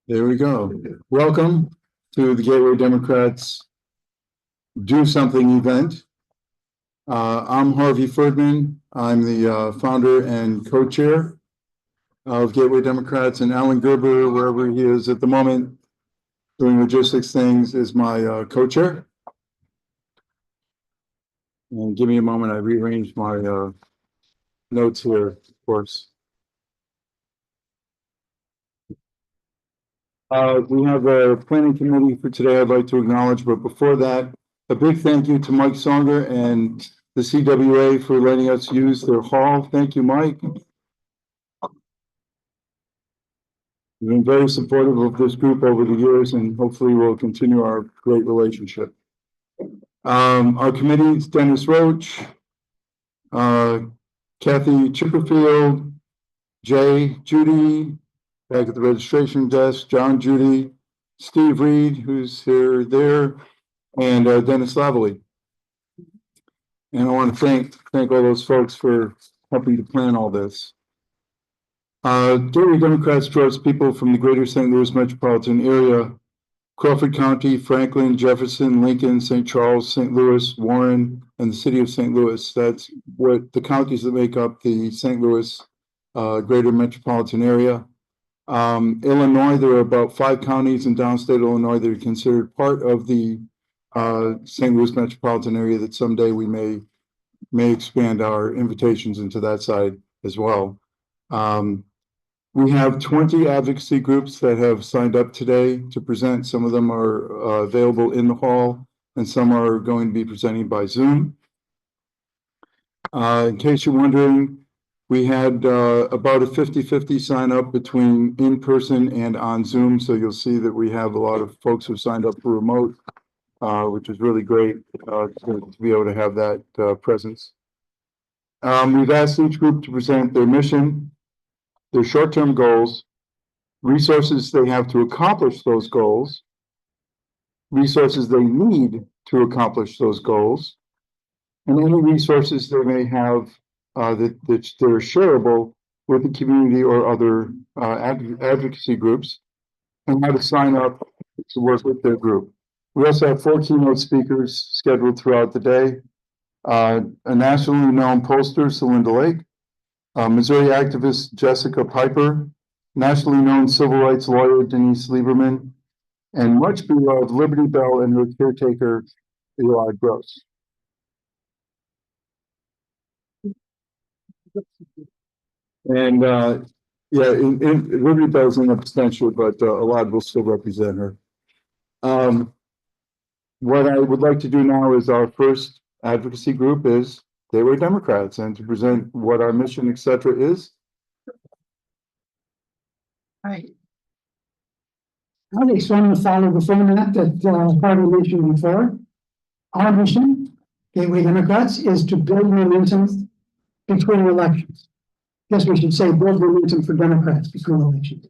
There we go. Welcome to the Gateway Democrats Do Something event. I'm Harvey Ferdman. I'm the founder and co-chair of Gateway Democrats, and Alan Gerber, wherever he is at the moment, doing logistics things, is my co-chair. And give me a moment, I rearranged my notes here, of course. We have a planning committee for today I'd like to acknowledge, but before that, a big thank you to Mike Songer and the CWA for letting us use their hall. Thank you, Mike. You've been very supportive of this group over the years, and hopefully we'll continue our great relationship. Our committee is Dennis Roach, Kathy Chipperfield, Jay, Judy, back at the registration desk, John, Judy, Steve Reed, who's there, and Dennis Lavallee. And I want to thank all those folks for helping to plan all this. Gateway Democrats draws people from the greater St. Louis metropolitan area, Crawford County, Franklin, Jefferson, Lincoln, St. Charles, St. Louis, Warren, and the city of St. Louis. That's what the counties that make up the St. Louis greater metropolitan area. Illinois, there are about 5 counties in downstate Illinois that are considered part of the St. Louis metropolitan area that someday we may expand our invitations into that side as well. We have 20 advocacy groups that have signed up today to present. Some of them are available in the hall, and some are going to be presenting by Zoom. In case you're wondering, we had about a 50-50 sign up between in person and on Zoom. So you'll see that we have a lot of folks who signed up for remote, which is really great to be able to have that presence. We've asked each group to present their mission, their short-term goals, resources they have to accomplish those goals, resources they need to accomplish those goals, and any resources they may have that are shareable with the community or other advocacy groups, and how to sign up to work with their group. We also have 4 keynote speakers scheduled throughout the day. A nationally known pollster, Celinda Lake, Missouri activist Jessica Piper, nationally known civil rights lawyer Denise Lieberman, and much beloved Liberty Bell and her caretaker, Eli Gross. And Liberty Bell's in abstention, but Elad will still represent her. What I would like to do now is our first advocacy group is Gateway Democrats, and to present what our mission, etc., is. Right. Okay, so I'm going to follow the format that Harvey mentioned before. Our mission, Gateway Democrats, is to build momentum between elections. Yes, we should say build momentum for Democrats between elections.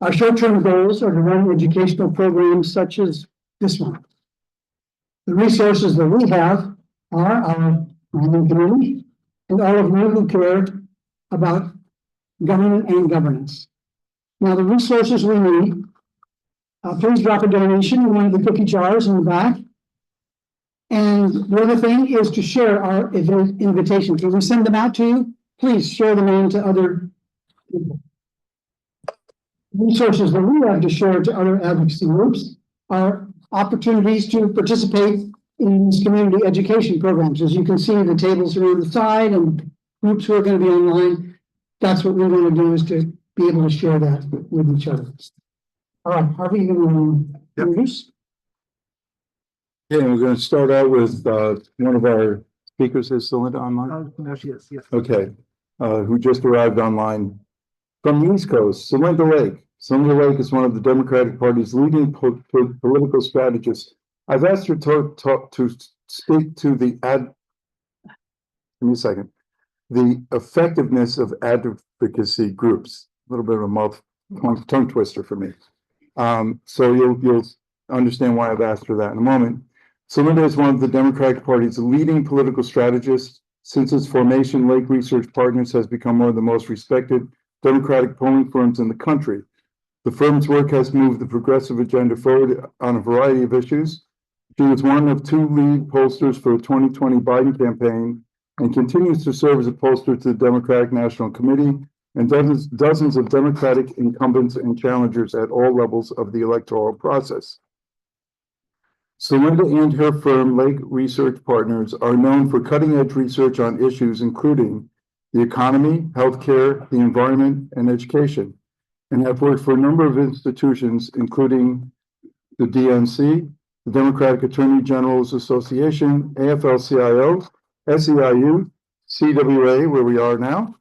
Our short-term goals are to run educational programs such as this one. The resources that we have are our planning committee and all of you who care about government and governance. Now, the resources we need, please drop a donation in one of the cookie jars in the back. And the other thing is to share our event invitations. When we send them out to you, please share them on to other people. Resources that we have to share to other advocacy groups are opportunities to participate in these community education programs. As you can see, the tables are on the side and groups who are going to be online. That's what we want to do, is to be able to share that with each other. All right, Harvey, you going to introduce? Yeah, we're going to start out with one of our speakers. Is Celinda online? Yes. Okay, who just arrived online from the East Coast, Celinda Lake. Celinda Lake is one of the Democratic Party's leading political strategists. I've asked her to speak to the the effectiveness of advocacy groups. A little bit of a tongue twister for me. So you'll understand why I've asked her that in a moment. Celinda is one of the Democratic Party's leading political strategists. Since its formation, Lake Research Partners has become one of the most respected Democratic polling firms in the country. The firm's work has moved the progressive agenda forward on a variety of issues. She was one of 2 lead pollsters for the 2020 Biden campaign and continues to serve as a pollster to the Democratic National Committee and dozens of Democratic incumbents and challengers at all levels of the electoral process. Celinda and her firm, Lake Research Partners, are known for cutting-edge research on issues including the economy, healthcare, the environment, and education, and have worked for a number of institutions, including the DNC, the Democratic Attorney General's Association, AFL-CIO, SEIU, CWA, where we are now,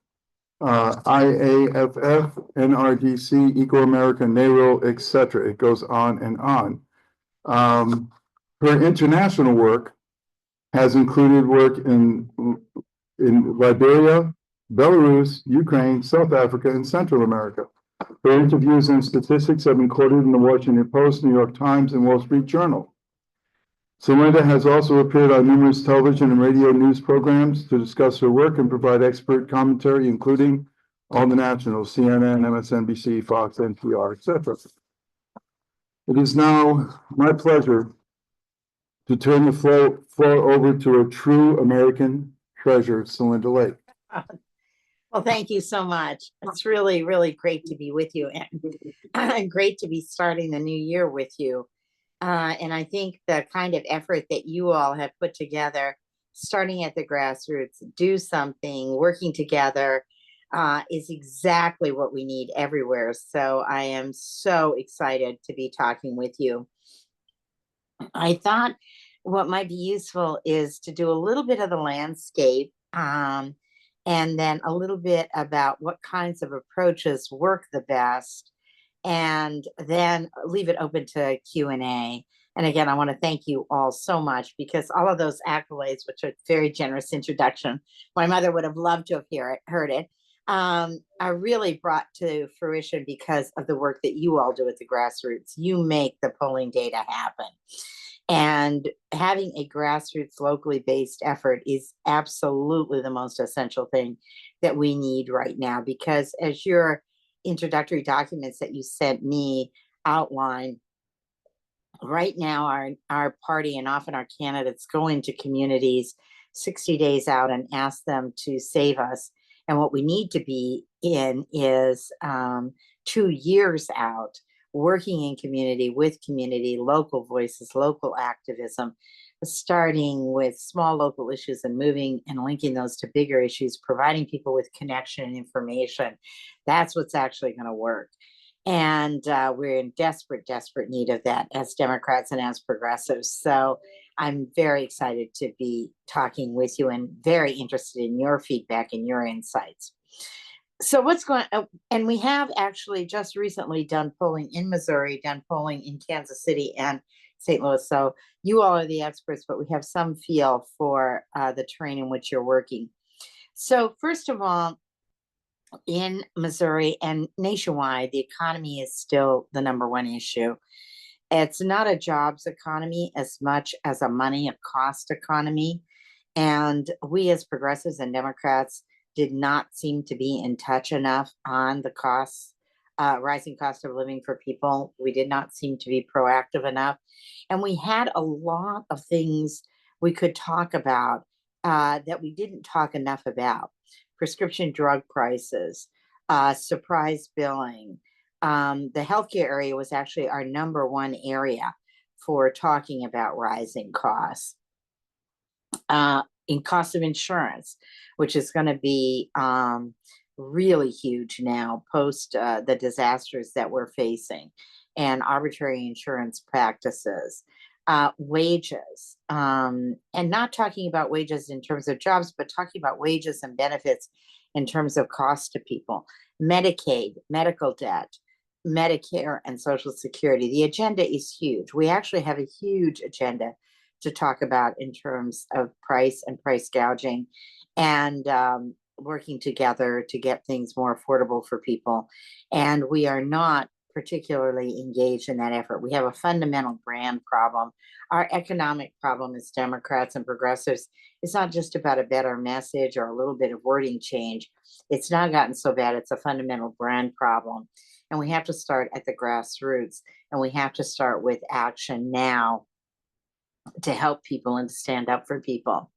IAFF, NRDC, Eco-America, NARO, etc. It goes on and on. Her international work has included work in Liberia, Belarus, Ukraine, South Africa, and Central America. Her interviews and statistics have been quoted in the Washington Post, New York Times, and Wall Street Journal. Celinda has also appeared on numerous television and radio news programs to discuss her work and provide expert commentary, including all the nationals, CNN, MSNBC, Fox, NPR, etc. It is now my pleasure to turn the floor over to a true American treasure, Celinda Lake. Well, thank you so much. It's really, really great to be with you and great to be starting the new year with you. And I think the kind of effort that you all have put together, starting at the grassroots, do something, working together, is exactly what we need everywhere. So I am so excited to be talking with you. I thought what might be useful is to do a little bit of the landscape, and then a little bit about what kinds of approaches work the best, and then leave it open to Q&A. And again, I want to thank you all so much, because all of those accolades, which are a very generous introduction, my mother would have loved to have heard it, are really brought to fruition because of the work that you all do at the grassroots. You make the polling data happen. And having a grassroots, locally based effort is absolutely the most essential thing that we need right now, because as your introductory documents that you sent me outline, right now our party and often our candidates go into communities 60 days out and ask them to save us. And what we need to be in is 2 years out, working in community, with community, local voices, local activism, starting with small local issues and moving and linking those to bigger issues, providing people with connection and information. That's what's actually going to work. And we're in desperate, desperate need of that as Democrats and as progressives. So I'm very excited to be talking with you and very interested in your feedback and your insights. So what's going on? And we have actually just recently done polling in Missouri, done polling in Kansas City and St. Louis. So you all are the experts, but we have some feel for the terrain in which you're working. So first of all, in Missouri and nationwide, the economy is still the #1 issue. It's not a jobs economy as much as a money, a cost economy. And we as progressives and Democrats did not seem to be in touch enough on the costs, rising cost of living for people. We did not seem to be proactive enough. And we had a lot of things we could talk about that we didn't talk enough about. Prescription drug prices, surprise billing. The healthcare area was actually our #1 area for talking about rising costs. In cost of insurance, which is going to be really huge now post the disasters that we're facing, and arbitrary insurance practices, wages, and not talking about wages in terms of jobs, but talking about wages and benefits in terms of cost to people, Medicaid, medical debt, Medicare, and Social Security. The agenda is huge. We actually have a huge agenda to talk about in terms of price and price gouging, and working together to get things more affordable for people. And we are not particularly engaged in that effort. We have a fundamental brand problem. Our economic problem as Democrats and progressives, it's not just about a better message or a little bit of wording change. It's not gotten so bad. It's a fundamental brand problem. And we have to start at the grassroots, and we have to start with action now to help people and stand up for people.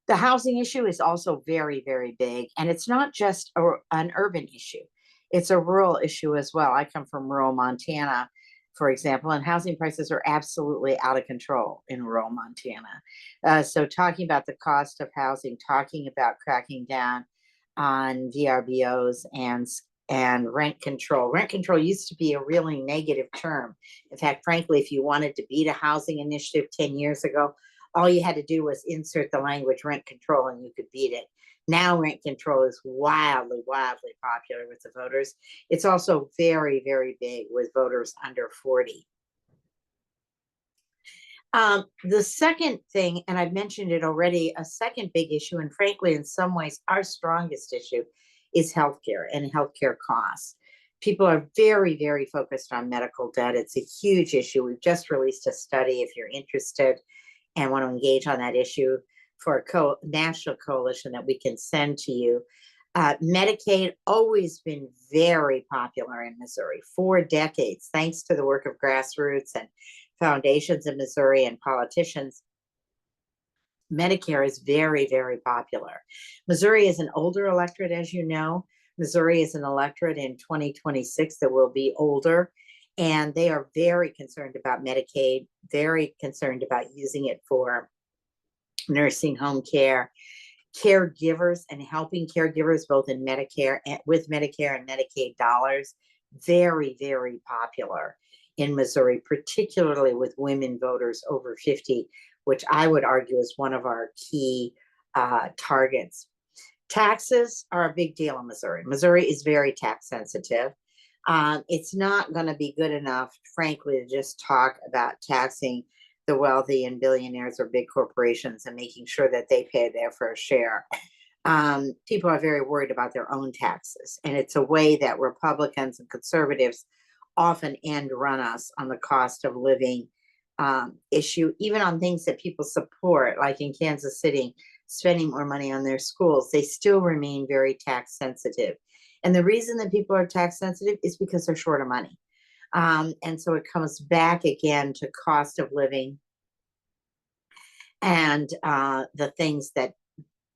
The housing issue is also very, very big, and it's not just an urban issue. It's a rural issue as well. I come from rural Montana, for example, and housing prices are absolutely out of control in rural Montana. So talking about the cost of housing, talking about cracking down on VRBOs and rent control. Rent control used to be a really negative term. In fact, frankly, if you wanted to beat a housing initiative 10 years ago, all you had to do was insert the language rent control and you could beat it. Now rent control is wildly, wildly popular with the voters. It's also very, very big with voters under 40. The second thing, and I've mentioned it already, a second big issue, and frankly, in some ways, our strongest issue is healthcare and healthcare costs. People are very, very focused on medical debt. It's a huge issue. We've just released a study if you're interested and want to engage on that issue for a national coalition that we can send to you. Medicaid always been very popular in Missouri for decades, thanks to the work of grassroots and foundations in Missouri and politicians. Medicare is very, very popular. Missouri is an older electorate, as you know. Missouri is an electorate in 2026 that will be older, and they are very concerned about Medicaid, very concerned about using it for nursing home care, caregivers, and helping caregivers both in Medicare and with Medicare and Medicaid dollars. Very, very popular in Missouri, particularly with women voters over 50, which I would argue is one of our key targets. Taxes are a big deal in Missouri. Missouri is very tax sensitive. It's not going to be good enough, frankly, to just talk about taxing the wealthy and billionaires or big corporations and making sure that they pay their fair share. People are very worried about their own taxes, and it's a way that Republicans and conservatives often end run us on the cost of living issue, even on things that people support, like in Kansas City, spending more money on their schools. They still remain very tax sensitive. And the reason that people are tax sensitive is because they're short of money. And so it comes back again to cost of living and the things that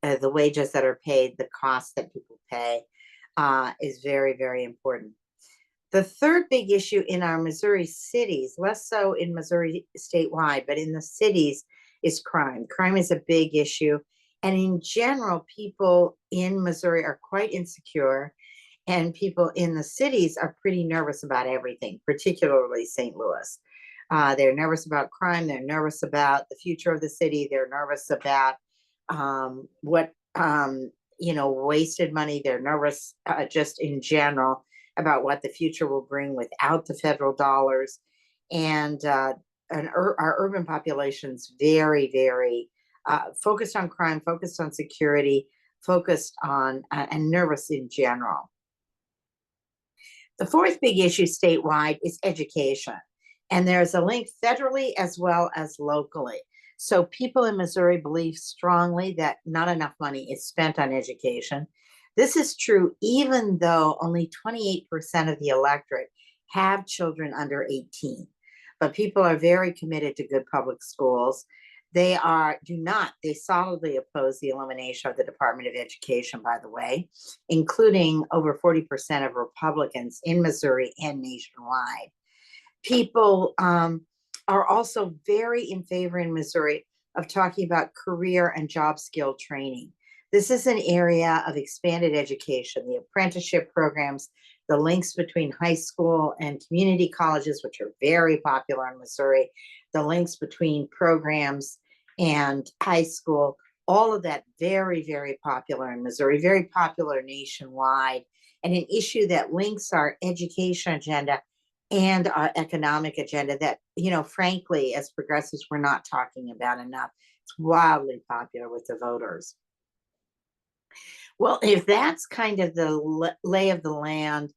the wages that are paid, the costs that people pay is very, very important. The third big issue in our Missouri cities, less so in Missouri statewide, but in the cities, is crime. Crime is a big issue. And in general, people in Missouri are quite insecure, and people in the cities are pretty nervous about everything, particularly St. Louis. They're nervous about crime. They're nervous about the future of the city. They're nervous about wasted money. They're nervous just in general about what the future will bring without the federal dollars. And our urban population's very, very focused on crime, focused on security, focused on and nervous in general. The fourth big issue statewide is education. And there's a link federally as well as locally. So people in Missouri believe strongly that not enough money is spent on education. This is true even though only 28% of the electorate have children under 18. But people are very committed to good public schools. They solidly oppose the elimination of the Department of Education, by the way, including over 40% of Republicans in Missouri and nationwide. People are also very in favor in Missouri of talking about career and job skill training. This is an area of expanded education, the apprenticeship programs, the links between high school and community colleges, which are very popular in Missouri, the links between programs and high school, all of that very, very popular in Missouri, very popular nationwide, and an issue that links our education agenda and our economic agenda that, frankly, as progressives, we're not talking about enough. It's wildly popular with the voters. Well, if that's kind of the lay of the land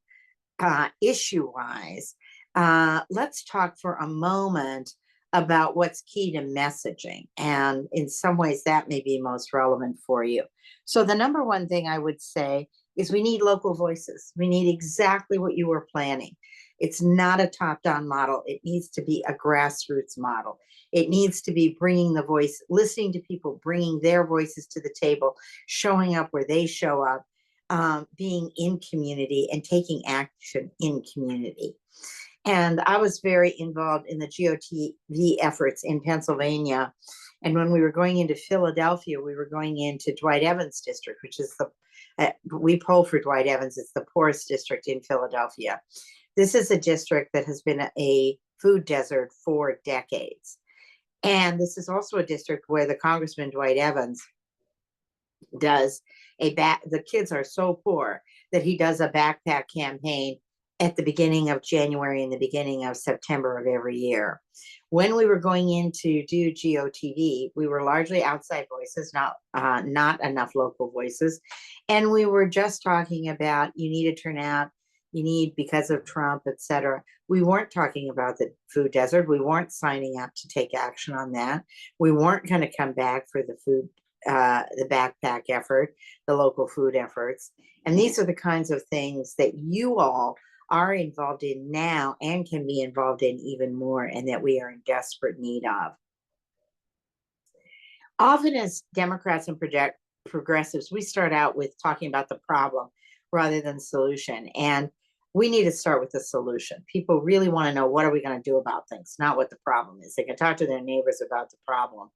issue-wise, let's talk for a moment about what's key to messaging. And in some ways, that may be most relevant for you. So the number one thing I would say is we need local voices. We need exactly what you were planning. It's not a top-down model. It needs to be a grassroots model. It needs to be bringing the voice, listening to people, bringing their voices to the table, showing up where they show up, being in community and taking action in community. And I was very involved in the GOTV efforts in Pennsylvania. And when we were going into Philadelphia, we were going into Dwight Evans district, which is we poll for Dwight Evans. It's the poorest district in Philadelphia. This is a district that has been a food desert for decades. And this is also a district where the Congressman Dwight Evans does the kids are so poor that he does a backpack campaign at the beginning of January and the beginning of September of every year. When we were going in to do GOTV, we were largely outside voices, not enough local voices. And we were just talking about, you need to turn out, you need, because of Trump, et cetera. We weren't talking about the food desert. We weren't signing up to take action on that. We weren't going to come back for the backpack effort, the local food efforts. And these are the kinds of things that you all are involved in now and can be involved in even more, and that we are in desperate need of. Often as Democrats and progressives, we start out with talking about the problem rather than solution. And we need to start with the solution. People really want to know, what are we going to do about things, not what the problem is. They can talk to their neighbors about the problem.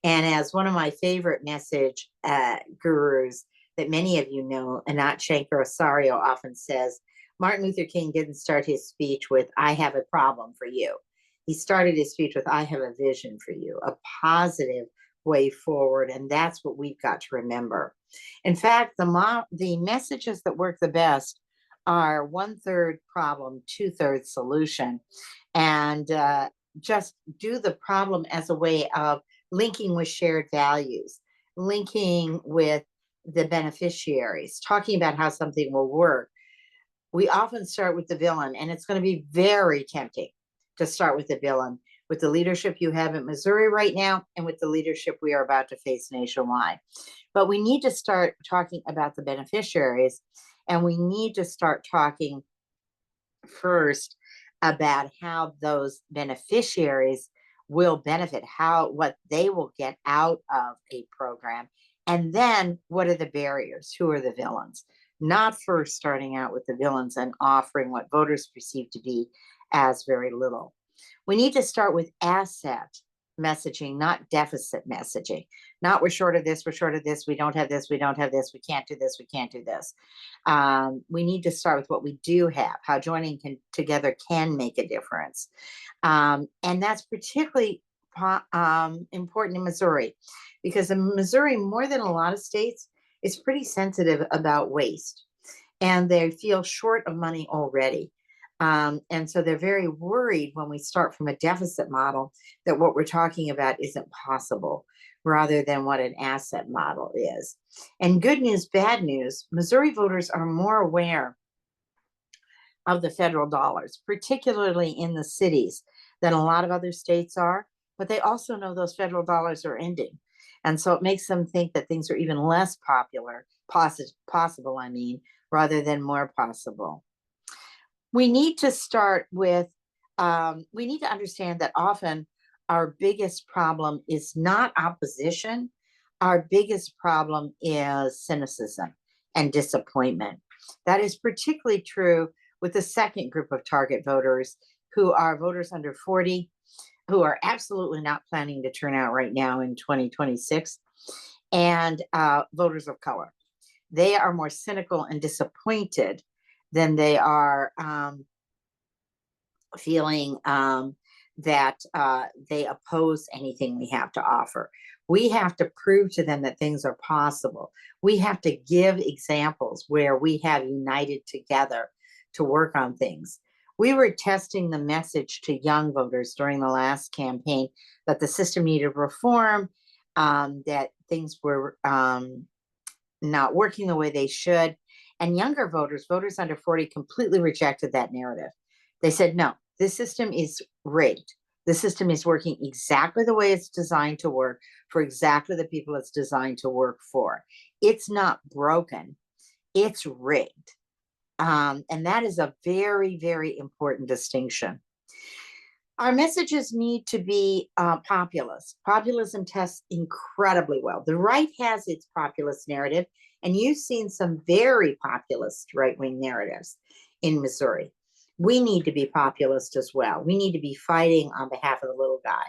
And as one of my favorite message gurus that many of you know, Anat Shanker-Osario, often says, Martin Luther King didn't start his speech with, I have a problem for you. He started his speech with, I have a vision for you, a positive way forward. And that's what we've got to remember. In fact, the messages that work the best are 1/3 problem, 2/3 solution. And just do the problem as a way of linking with shared values, linking with the beneficiaries, talking about how something will work. We often start with the villain, and it's going to be very tempting to start with the villain, with the leadership you have in Missouri right now and with the leadership we are about to face nationwide. But we need to start talking about the beneficiaries, and we need to start talking first about how those beneficiaries will benefit, what they will get out of a program. And then what are the barriers? Who are the villains? Not first starting out with the villains and offering what voters perceive to be as very little. We need to start with asset messaging, not deficit messaging. Not, we're short of this, we're short of this, we don't have this, we don't have this, we can't do this, we can't do this. We need to start with what we do have, how joining together can make a difference. And that's particularly important in Missouri, because in Missouri, more than a lot of states, is pretty sensitive about waste, and they feel short of money already. And so they're very worried when we start from a deficit model that what we're talking about isn't possible, rather than what an asset model is. And good news, bad news, Missouri voters are more aware of the federal dollars, particularly in the cities, than a lot of other states are, but they also know those federal dollars are ending. And so it makes them think that things are even less possible, rather than more possible. We need to start with, we need to understand that often our biggest problem is not opposition. Our biggest problem is cynicism and disappointment. That is particularly true with the second group of target voters, who are voters under 40, who are absolutely not planning to turn out right now in 2026, and voters of color. They are more cynical and disappointed than they are feeling that they oppose anything we have to offer. We have to prove to them that things are possible. We have to give examples where we have united together to work on things. We were testing the message to young voters during the last campaign that the system needed reform, that things were not working the way they should. And younger voters, voters under 40, completely rejected that narrative. They said, no, this system is rigged. The system is working exactly the way it's designed to work for exactly the people it's designed to work for. It's not broken, it's rigged. And that is a very, very important distinction. Our messages need to be populist. Populism tests incredibly well. The right has its populist narrative, and you've seen some very populist right-wing narratives in Missouri. We need to be populist as well. We need to be fighting on behalf of the little guy.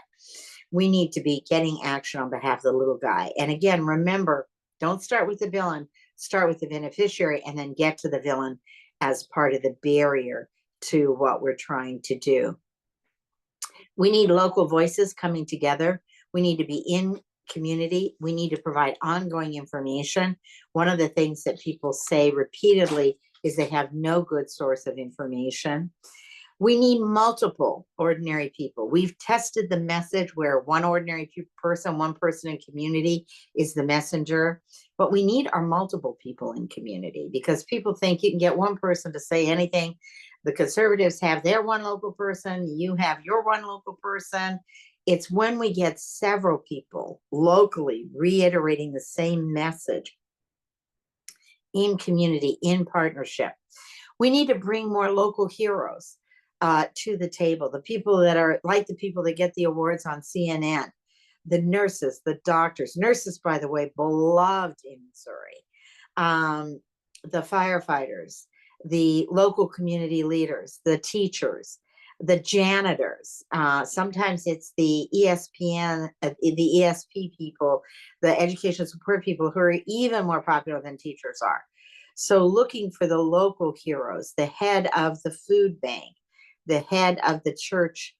We need to be getting action on behalf of the little guy. And again, remember, don't start with the villain, start with the beneficiary, and then get to the villain as part of the barrier to what we're trying to do. We need local voices coming together. We need to be in community. We need to provide ongoing information. One of the things that people say repeatedly is they have no good source of information. We need multiple ordinary people. We've tested the message where one ordinary person, one person in community is the messenger, but we need our multiple people in community, because people think you can get one person to say anything. The conservatives have their one local person, you have your one local person. It's when we get several people locally reiterating the same message in community, in partnership. We need to bring more local heroes to the table, the people that are like the people that get the awards on CNN, the nurses, the doctors. Nurses, by the way, beloved in Missouri. The firefighters, the local community leaders, the teachers, the janitors. Sometimes it's the ESPN, the ESP people, the education support people, who are even more popular than teachers are. So looking for the local heroes, the head of the food bank, the head of the church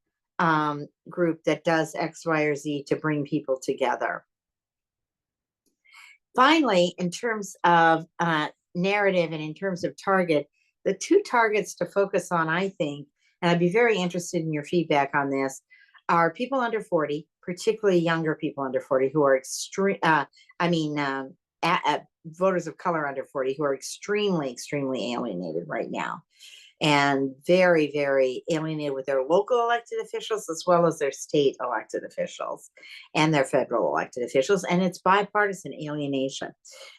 group that does X, Y, or Z to bring people together. Finally, in terms of narrative and in terms of target, the two targets to focus on, I think, and I'd be very interested in your feedback on this, are people under 40, particularly younger people under 40 who are voters of color under 40 who are extremely, extremely alienated right now, and very, very alienated with their local elected officials as well as their state elected officials and their federal elected officials. And it's bipartisan alienation.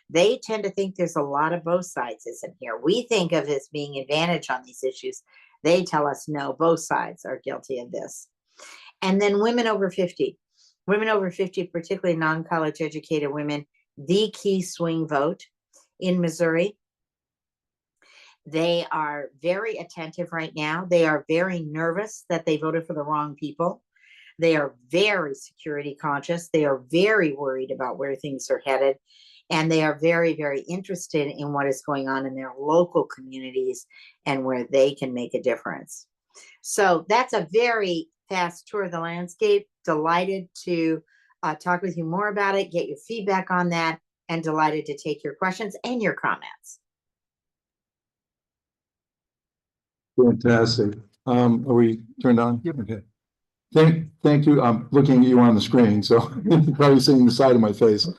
They tend to think there's a lot of both sides isn't here. We think of as being advantage on these issues. They tell us, no, both sides are guilty of this. And then women over 50, particularly non-college educated women, the key swing vote in Missouri. They are very attentive right now. They are very nervous that they voted for the wrong people. They are very security conscious. They are very worried about where things are headed. And they are very, very interested in what is going on in their local communities and where they can make a difference. So that's a very fast tour of the landscape. Delighted to talk with you more about it, get your feedback on that, and delighted to take your questions and your comments. Fantastic. Are we turned on? Yep. Okay. Thank you. I'm looking at you on the screen, so you're probably seeing the side of my face.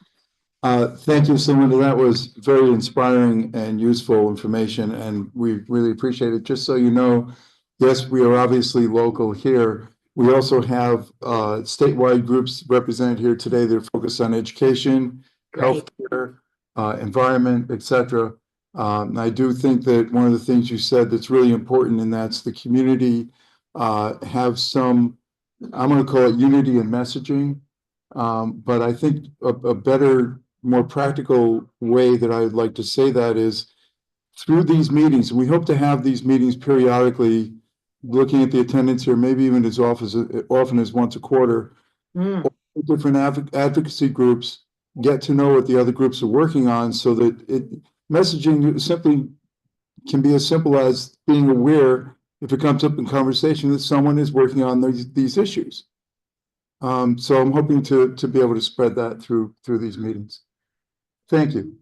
Thank you, Celinda. That was very inspiring and useful information, and we really appreciate it. Just so you know, yes, we are obviously local here. We also have statewide groups represented here today. They're focused on education, healthcare, environment, etc. I do think that one of the things you said that's really important, and that's the community have some, I'm going to call it unity in messaging. But I think a better, more practical way that I would like to say that is through these meetings. We hope to have these meetings periodically, looking at the attendance here, maybe even as often as once a quarter. Different advocacy groups get to know what the other groups are working on, so that messaging simply can be as simple as being aware, if it comes up in conversation, that someone is working on these issues. So I'm hoping to be able to spread that through these meetings. Thank you.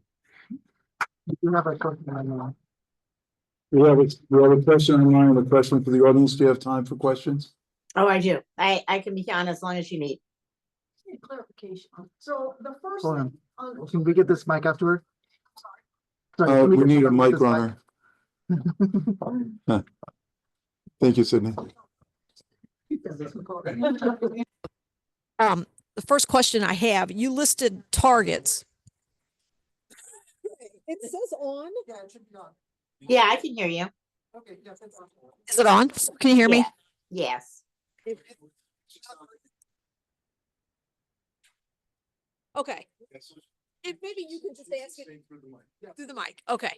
You have a question online. We have a question online and a question for the audience. Do you have time for questions? Oh, I do. I can be on as long as you need. Clarification. So the first Hold thing on. Can we get this mic afterward? We need a mic runner. Thank you, Sydney. The first question I have, you listed targets. It says on. Yeah, it should be on. Yeah, I can hear you. Okay, yes, it's on. Is it on? Can you hear me? Yeah. Yes. Okay. If maybe you can just ask it through the mic. Okay.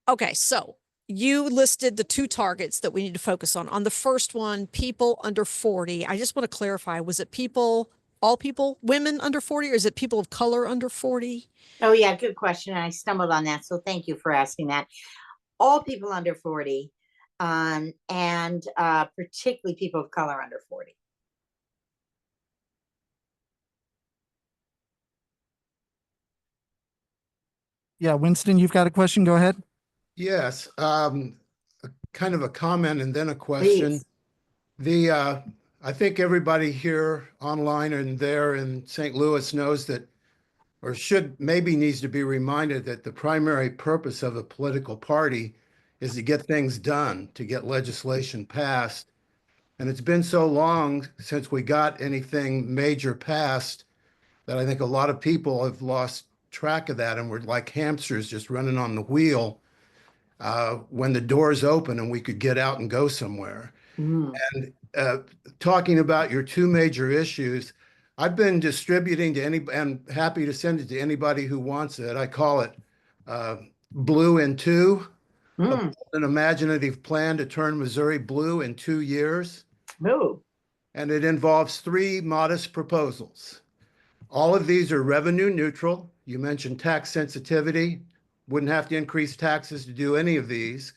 Okay. So you listed the two targets that we need to focus on. On the first one, people under 40. I just want to clarify, was it people, all people, women under 40, or is it people of color under 40? Oh, yeah, good question. I stumbled on that, so thank you for asking that. All people under 40, and particularly people of color under 40. Yeah, Winston, you've got a question. Go ahead. Yes, kind of a comment and then a question. Please. I think everybody here online and there in St. Louis knows that, or maybe needs to be reminded that the primary purpose of a political party is to get things done, to get legislation passed. And it's been so long since we got anything major passed that I think a lot of people have lost track of that, and we're like hamsters just running on the wheel when the doors open and we could get out and go somewhere. And talking about your two major issues, I've been distributing to and happy to send it to anybody who wants it. I call it Blue in Two, an imaginative plan to turn Missouri blue in 2 years. Oh. And it involves three modest proposals. All of these are revenue neutral. You mentioned tax sensitivity. Wouldn't have to increase taxes to do any of these.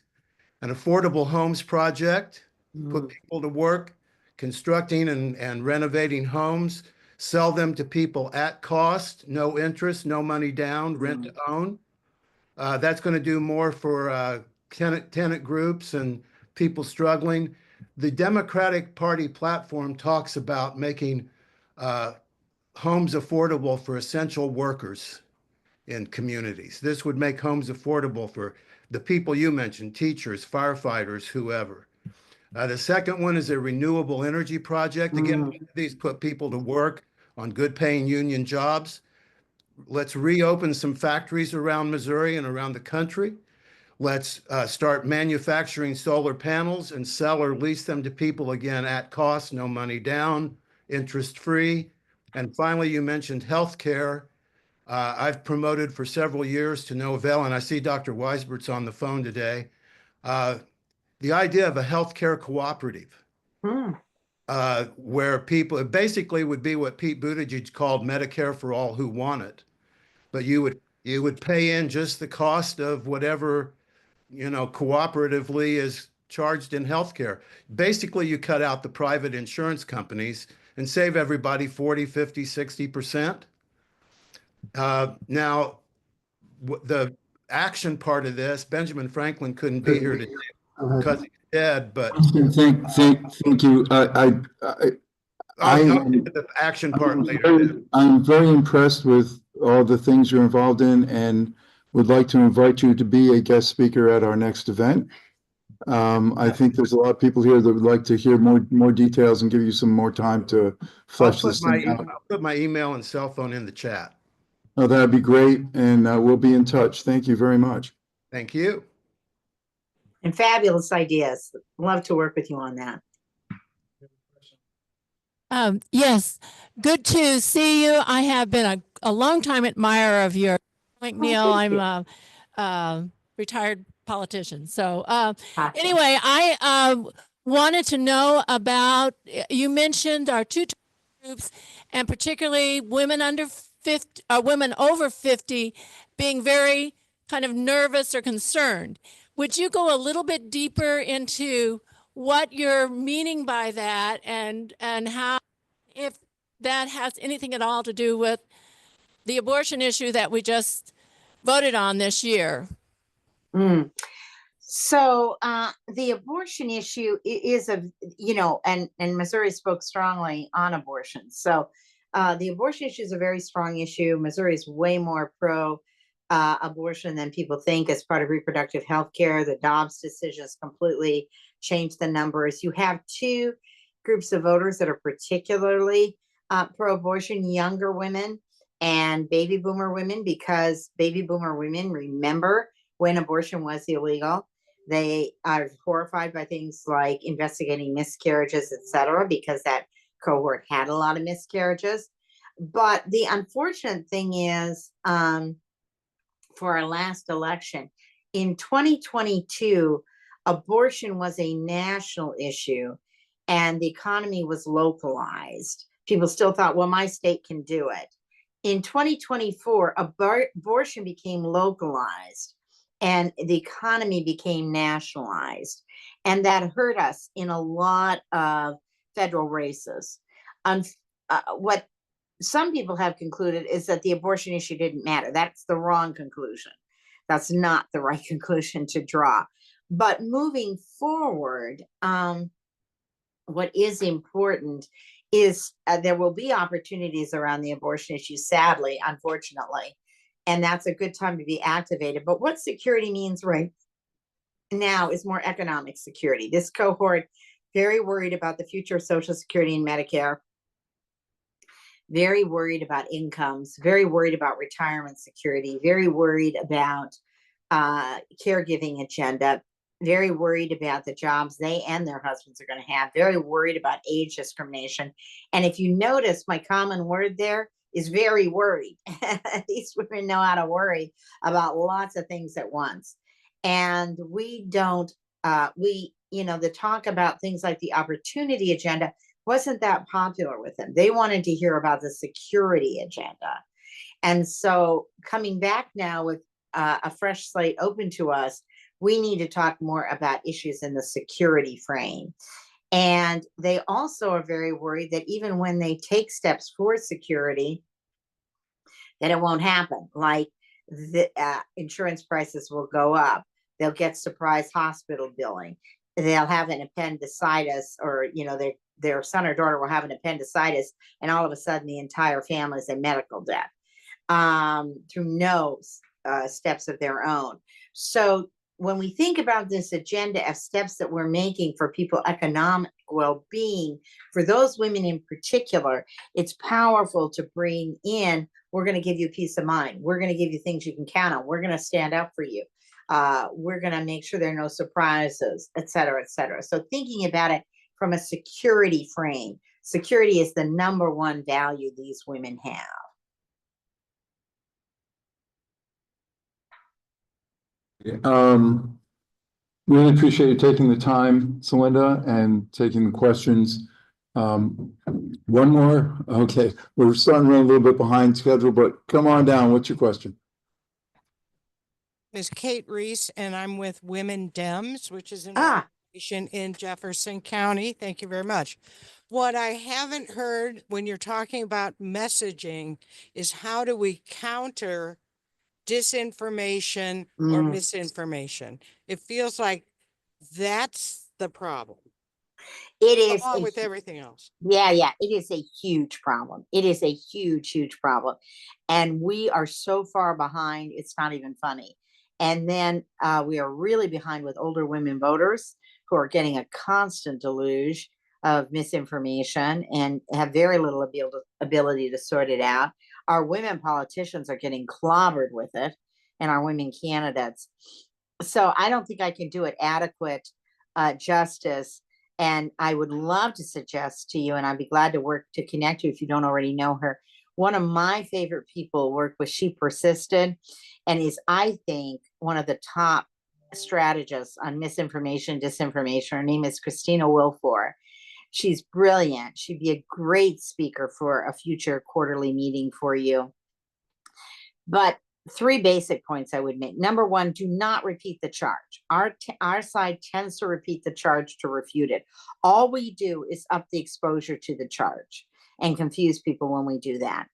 An affordable homes project, put people to work constructing and renovating homes, sell them to people at cost, no interest, no money down, rent to own. That's going to do more for tenant groups and people struggling. The Democratic Party platform talks about making homes affordable for essential workers in communities. This would make homes affordable for the people you mentioned, teachers, firefighters, whoever. The second one is a renewable energy project. Again, these put people to work on good paying union jobs. Let's reopen some factories around Missouri and around the country. Let's start manufacturing solar panels and sell or lease them to people again at cost, no money down, interest free. And finally, you mentioned healthcare. I've promoted for several years to no avail, and I see Dr. Weisbert's on the phone today. The idea of a healthcare cooperative, where people, it basically would be what Pete Buttigieg called Medicare for all who want it. But you would pay in just the cost of whatever, cooperatively is charged in healthcare. Basically, you cut out the private insurance companies and save everybody 40, 50, 60%. Now, the action part of this, Benjamin Franklin couldn't be here today because he's dead, but Thank you. I'll get to the action part later. I'm very impressed with all the things you're involved in and would like to invite you to be a guest speaker at our next event. I think there's a lot of people here that would like to hear more details and give you some more time to flesh this thing out. I'll put my email and cell phone in the chat. Oh, that'd be great. And we'll be in touch. Thank you very much. Thank you. And fabulous ideas. Love to work with you on that. Yes, good to see you. I have been a long time admirer of your McNeil. I'm a retired politician. So anyway, I wanted to know about, you mentioned our two groups and particularly women under 50, women over 50 being very kind of nervous or concerned. Would you go a little bit deeper into what you're meaning by that and how, if that has anything at all to do with the abortion issue that we just voted on this year? So the abortion issue is and Missouri spoke strongly on abortion. So the abortion issue is a very strong issue. Missouri is way more pro abortion than people think as part of reproductive health care. The Dobbs decisions completely changed the numbers. You have two groups of voters that are particularly pro-abortion: younger women and baby boomer women, because baby boomer women remember when abortion was illegal. They are horrified by things like investigating miscarriages, etc., because that cohort had a lot of miscarriages. But the unfortunate thing is, for our last election in 2022, abortion was a national issue and the economy was localized. People still thought, well, my state can do it. In 2024, abortion became localized and the economy became nationalized. And that hurt us in a lot of federal races. What some people have concluded is that the abortion issue didn't matter. That's the wrong conclusion. That's not the right conclusion to draw. But moving forward, what is important is there will be opportunities around the abortion issue, sadly, unfortunately, and that's a good time to be activated. But what security means right now is more economic security. This cohort, very worried about the future of Social Security and Medicare, very worried about incomes, very worried about retirement security, very worried about caregiving agenda, very worried about the jobs they and their husbands are going to have, very worried about age discrimination. And if you notice, my common word there is very worried. These women know how to worry about lots of things at once. And we don't, the talk about things like the opportunity agenda wasn't that popular with them. They wanted to hear about the security agenda. And so coming back now with a fresh slate open to us, we need to talk more about issues in the security frame. And they also are very worried that even when they take steps for security, that it won't happen. Like the insurance prices will go up. They'll get surprise hospital billing. They'll have an appendicitis, or their son or daughter will have an appendicitis, and all of a sudden the entire family is in medical debt through no steps of their own. So when we think about this agenda of steps that we're making for people economic well-being, for those women in particular, it's powerful to bring in, we're going to give you peace of mind. We're going to give you things you can count on. We're going to stand up for you. We're going to make sure there are no surprises, et cetera, et cetera. So thinking about it from a security frame, security is the number one value these women have. Really appreciate you taking the time, Celinda, and taking the questions. One more. Okay, we're starting to run a little bit behind schedule, but come on down. What's your question? Is Kate Reese, and I'm with Women Dems, which is an organization in Jefferson County. Thank you very much. What I haven't heard when you're talking about messaging is how do we counter disinformation or misinformation? It feels like that's the problem. It is along with everything else. Yeah, it is a huge problem. It is a huge, huge problem. And we are so far behind, it's not even funny. And then we are really behind with older women voters who are getting a constant deluge of misinformation and have very little ability to sort it out. Our women politicians are getting clobbered with it, and our women candidates. So I don't think I can do it adequate justice. And I would love to suggest to you, and I'd be glad to work to connect you if you don't already know her. One of my favorite people worked with She Persisted, and is, I think, one of the top strategists on misinformation, disinformation. Her name is Christina Wilfor. She's brilliant. She'd be a great speaker for a future quarterly meeting for you. But 3 basic points I would make. Number 1, do not repeat the charge. Our side tends to repeat the charge to refute it. All we do is up the exposure to the charge and confuse people when we do that.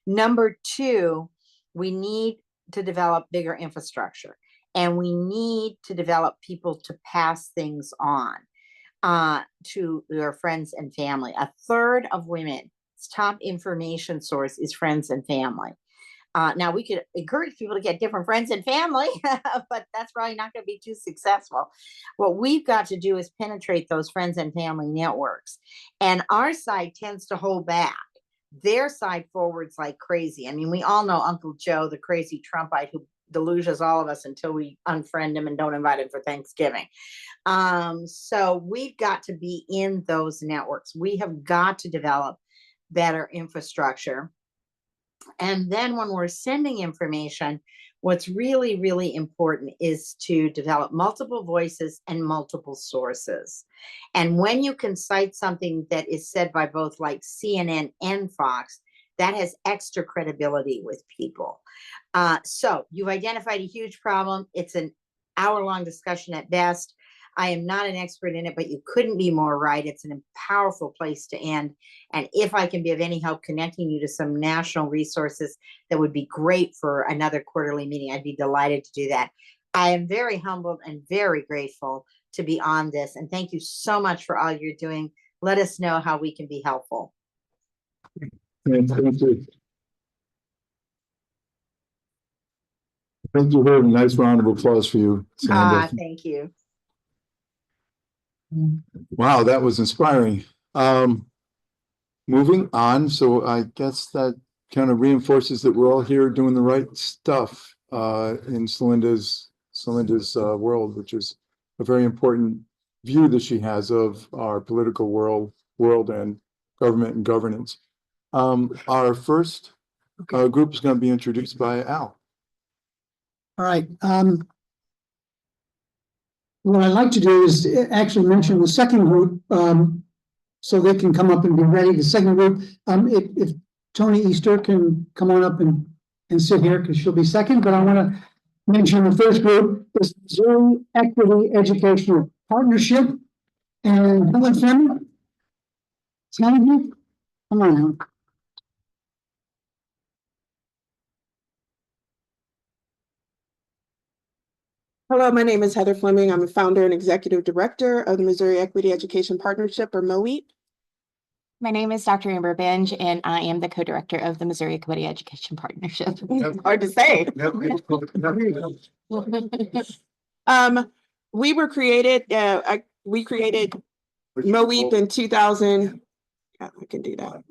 Number 2, we need to develop bigger infrastructure, and we need to develop people to pass things on to their friends and family. A third of women's top information source is friends and family. Now we could encourage people to get different friends and family, but that's probably not going to be too successful. What we've got to do is penetrate those friends and family networks. And our side tends to hold back. Their side forwards like crazy. I mean, we all know Uncle Joe, the crazy Trumpite who delusions all of us until we unfriend him and don't invite him for Thanksgiving. So we've got to be in those networks. We have got to develop better infrastructure. And then when we're sending information, what's really, really important is to develop multiple voices and multiple sources. And when you can cite something that is said by both like CNN and Fox, that has extra credibility with people. So you've identified a huge problem. It's an hour-long discussion at best. I am not an expert in it, but you couldn't be more right. It's a powerful place to end. And if I can be of any help connecting you to some national resources, that would be great for another quarterly meeting. I'd be delighted to do that. I am very humbled and very grateful to be on this. And thank you so much for all you're doing. Let us know how we can be helpful. And thank you. Thank you very much. Nice round of applause for you, Celinda. Thank you. Wow, that was inspiring. Moving on, so I guess that kind of reinforces that we're all here doing the right stuff in Celinda's world, which is a very important view that she has of our political world and government and governance. Our first group is going to be introduced by Al. All right. What I'd like to do is actually mention the second group, so they can come up and be ready. The second group, if Tony Easter can come on up and sit here, because she'll be second, but I want to mention the first group is Missouri Equity Educational Partnership. And Helen Fleming, come on now. Hello, my name is Heather Fleming. I'm a founder and executive director of the Missouri Equity Education Partnership, or MOEP. My name is Dr. Amber Binge, and I am the co-director of the Missouri Equity Education Partnership. Hard to say. We created MOEP in 2000. I can do that.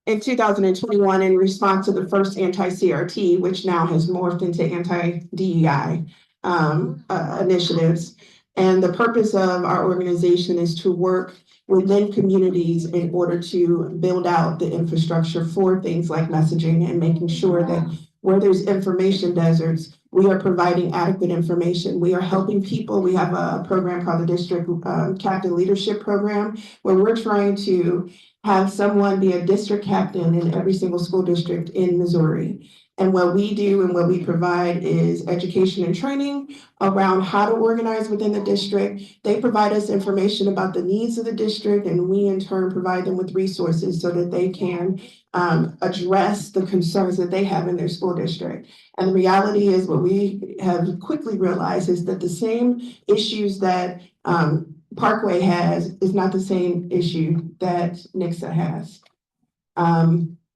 In 2021, in response to the first anti-CRT, which now has morphed into anti-DEI initiatives. And the purpose of our organization is to work within communities in order to build out the infrastructure for things like messaging and making sure that where there's information deserts, we are providing adequate information. We are helping people. We have a program called the District Captain Leadership Program, where we're trying to have someone be a district captain in every single school district in Missouri. And what we do and what we provide is education and training around how to organize within the district. They provide us information about the needs of the district, and we in turn provide them with resources so that they can address the concerns that they have in their school district. And the reality is, what we have quickly realized is that the same issues that Parkway has is not the same issue that Nixa has.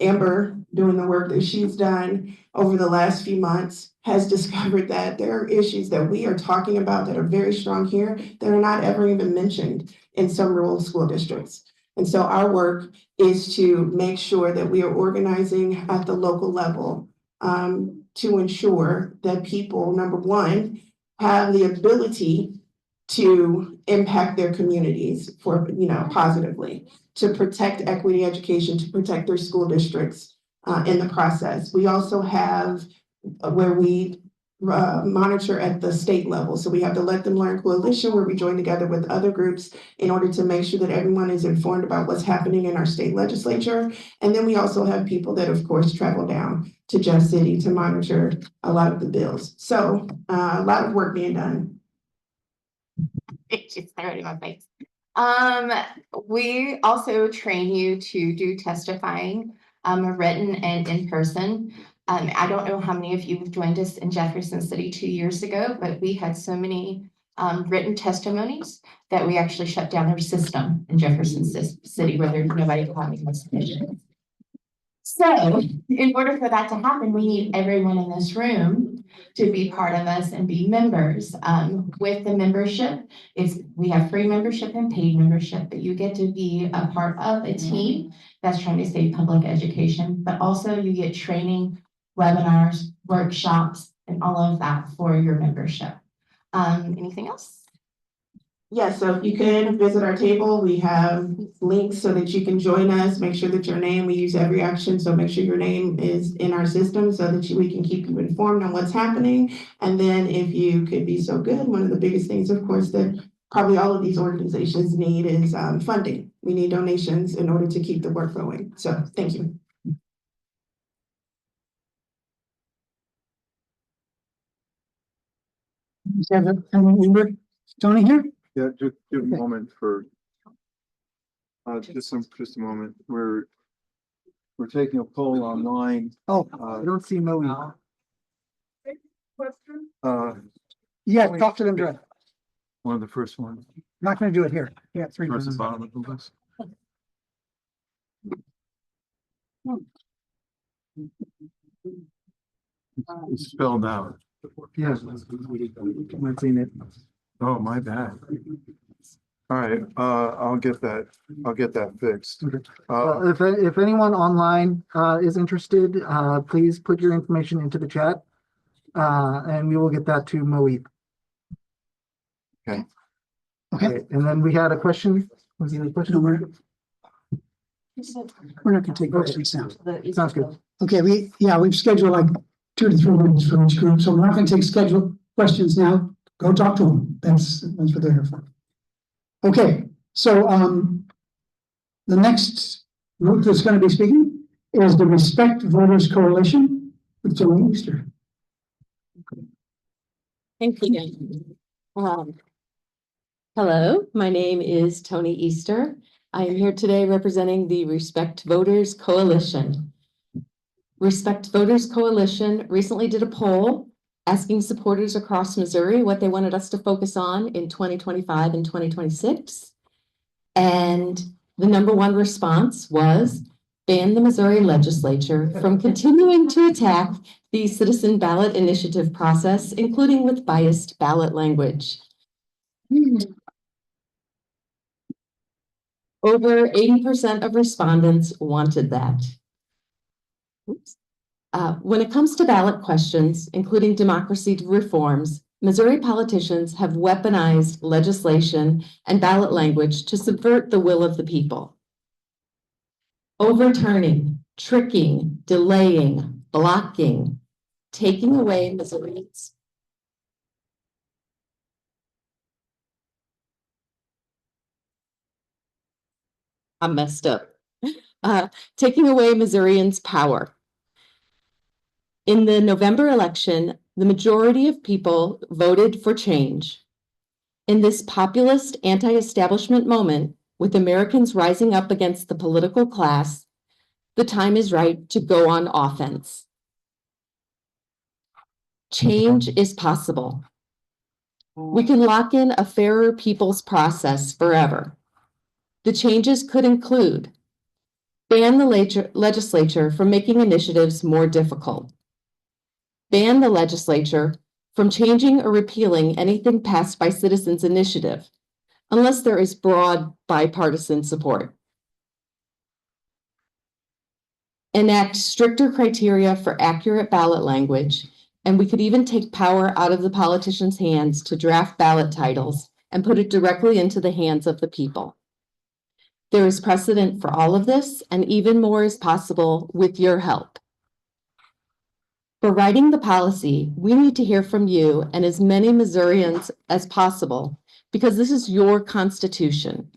Amber, doing the work that she's done over the last few months, has discovered that there are issues that we are talking about that are very strong here that are not ever even mentioned in some rural school districts. And so our work is to make sure that we are organizing at the local level to ensure that people, number one, have the ability to impact their communities positively, to protect equity education, to protect their school districts in the process. We also have where we monitor at the state level. So we have the Let Them Learn Coalition, where we join together with other groups in order to make sure that everyone is informed about what's happening in our state legislature. And then we also have people that, of course, travel down to Jeff City to monitor a lot of the bills. So a lot of work being done. She's already my face. We also train you to do testifying, written and in person. I don't know how many of you have joined us in Jefferson City 2 years ago, but we had so many written testimonies that we actually shut down their system in Jefferson City where there's nobody calling us. So in order for that to happen, we need everyone in this room to be part of us and be members. With the membership, we have free membership and paid membership, but you get to be a part of a team that's trying to save public education, but also you get training, webinars, workshops, and all of that for your membership. Anything else? Yes, so if you can visit our table, we have links so that you can join us, make sure that your name, we use every action, so make sure your name is in our system so that we can keep you informed on what's happening. And then if you could be so good, one of the biggest things, of course, that probably all of these organizations need is funding. We need donations in order to keep the work going. So thank you. Tony here? Yeah, just give a Okay. moment for, just a moment. We're taking a poll online. Oh, Uh, I don't see Moe. Uh, Yeah, talk to them direct. one of the first ones. Not gonna do it here. Yeah, three. Towards the bottom of the list. It's spelled out. Yes. I've seen it. Oh, my bad. All right, I'll get that fixed. If anyone online is interested, please put your information into the chat. And we will get that to Moe. Okay. Okay. And then we had a question. Was there a question? No, we're not gonna take questions now. Sounds good. Okay, we've scheduled like 2 to 3 minutes for each group, so we're not gonna take scheduled questions now. Go talk to them. That's what they're here for. Okay, so the next group that's gonna be speaking is the Respect Voters Coalition with Jillian Easter. Thank you. Hello, my name is Tony Easter. I am here today representing the Respect Voters Coalition. Respect Voters Coalition recently did a poll asking supporters across Missouri what they wanted us to focus on in 2025 and 2026. And the #1 response was ban the Missouri legislature from continuing to attack the citizen ballot initiative process, including with biased ballot language. Over 80% of respondents wanted that. When it comes to ballot questions, including democracy reforms, Missouri politicians have weaponized legislation and ballot language to subvert the will of the people. Overturning, tricking, delaying, blocking, taking away Missouri's I'm messed up. Taking away Missourians' power. In the November election, the majority of people voted for change. In this populist anti-establishment moment, with Americans rising up against the political class, the time is right to go on offense. Change is possible. We can lock in a fairer people's process forever. The changes could include ban the legislature from making initiatives more difficult. Ban the legislature from changing or repealing anything passed by citizens' initiative, unless there is broad bipartisan support. Enact stricter criteria for accurate ballot language, and we could even take power out of the politicians' hands to draft ballot titles and put it directly into the hands of the people. There is precedent for all of this, and even more is possible with your help. For writing the policy, we need to hear from you and as many Missourians as possible, because this is your constitution.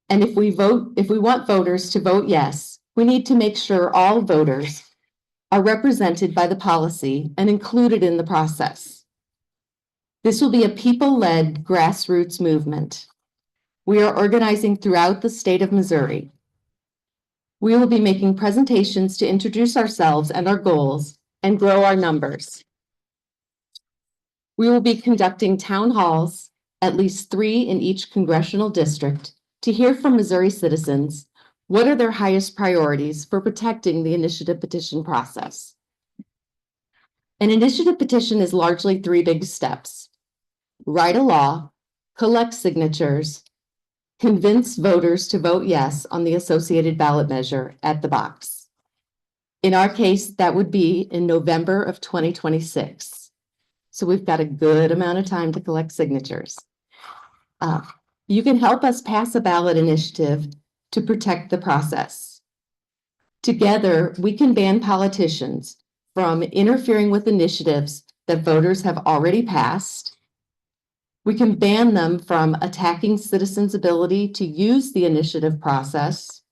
And if we want voters to vote yes, we need to make sure all voters are represented by the policy and included in the process. This will be a people-led grassroots movement. We are organizing throughout the state of Missouri. We will be making presentations to introduce ourselves and our goals and grow our numbers. We will be conducting town halls, at least 3 in each congressional district, to hear from Missouri citizens What are their highest priorities for protecting the initiative petition process? An initiative petition is largely 3 big steps: write a law, collect signatures, convince voters to vote yes on the associated ballot measure at the box. In our case, that would be in November of 2026. So we've got a good amount of time to collect signatures. You can help us pass a ballot initiative to protect the process. Together, we can ban politicians from interfering with initiatives that voters have already passed. We can ban them from attacking citizens' ability to use the initiative process.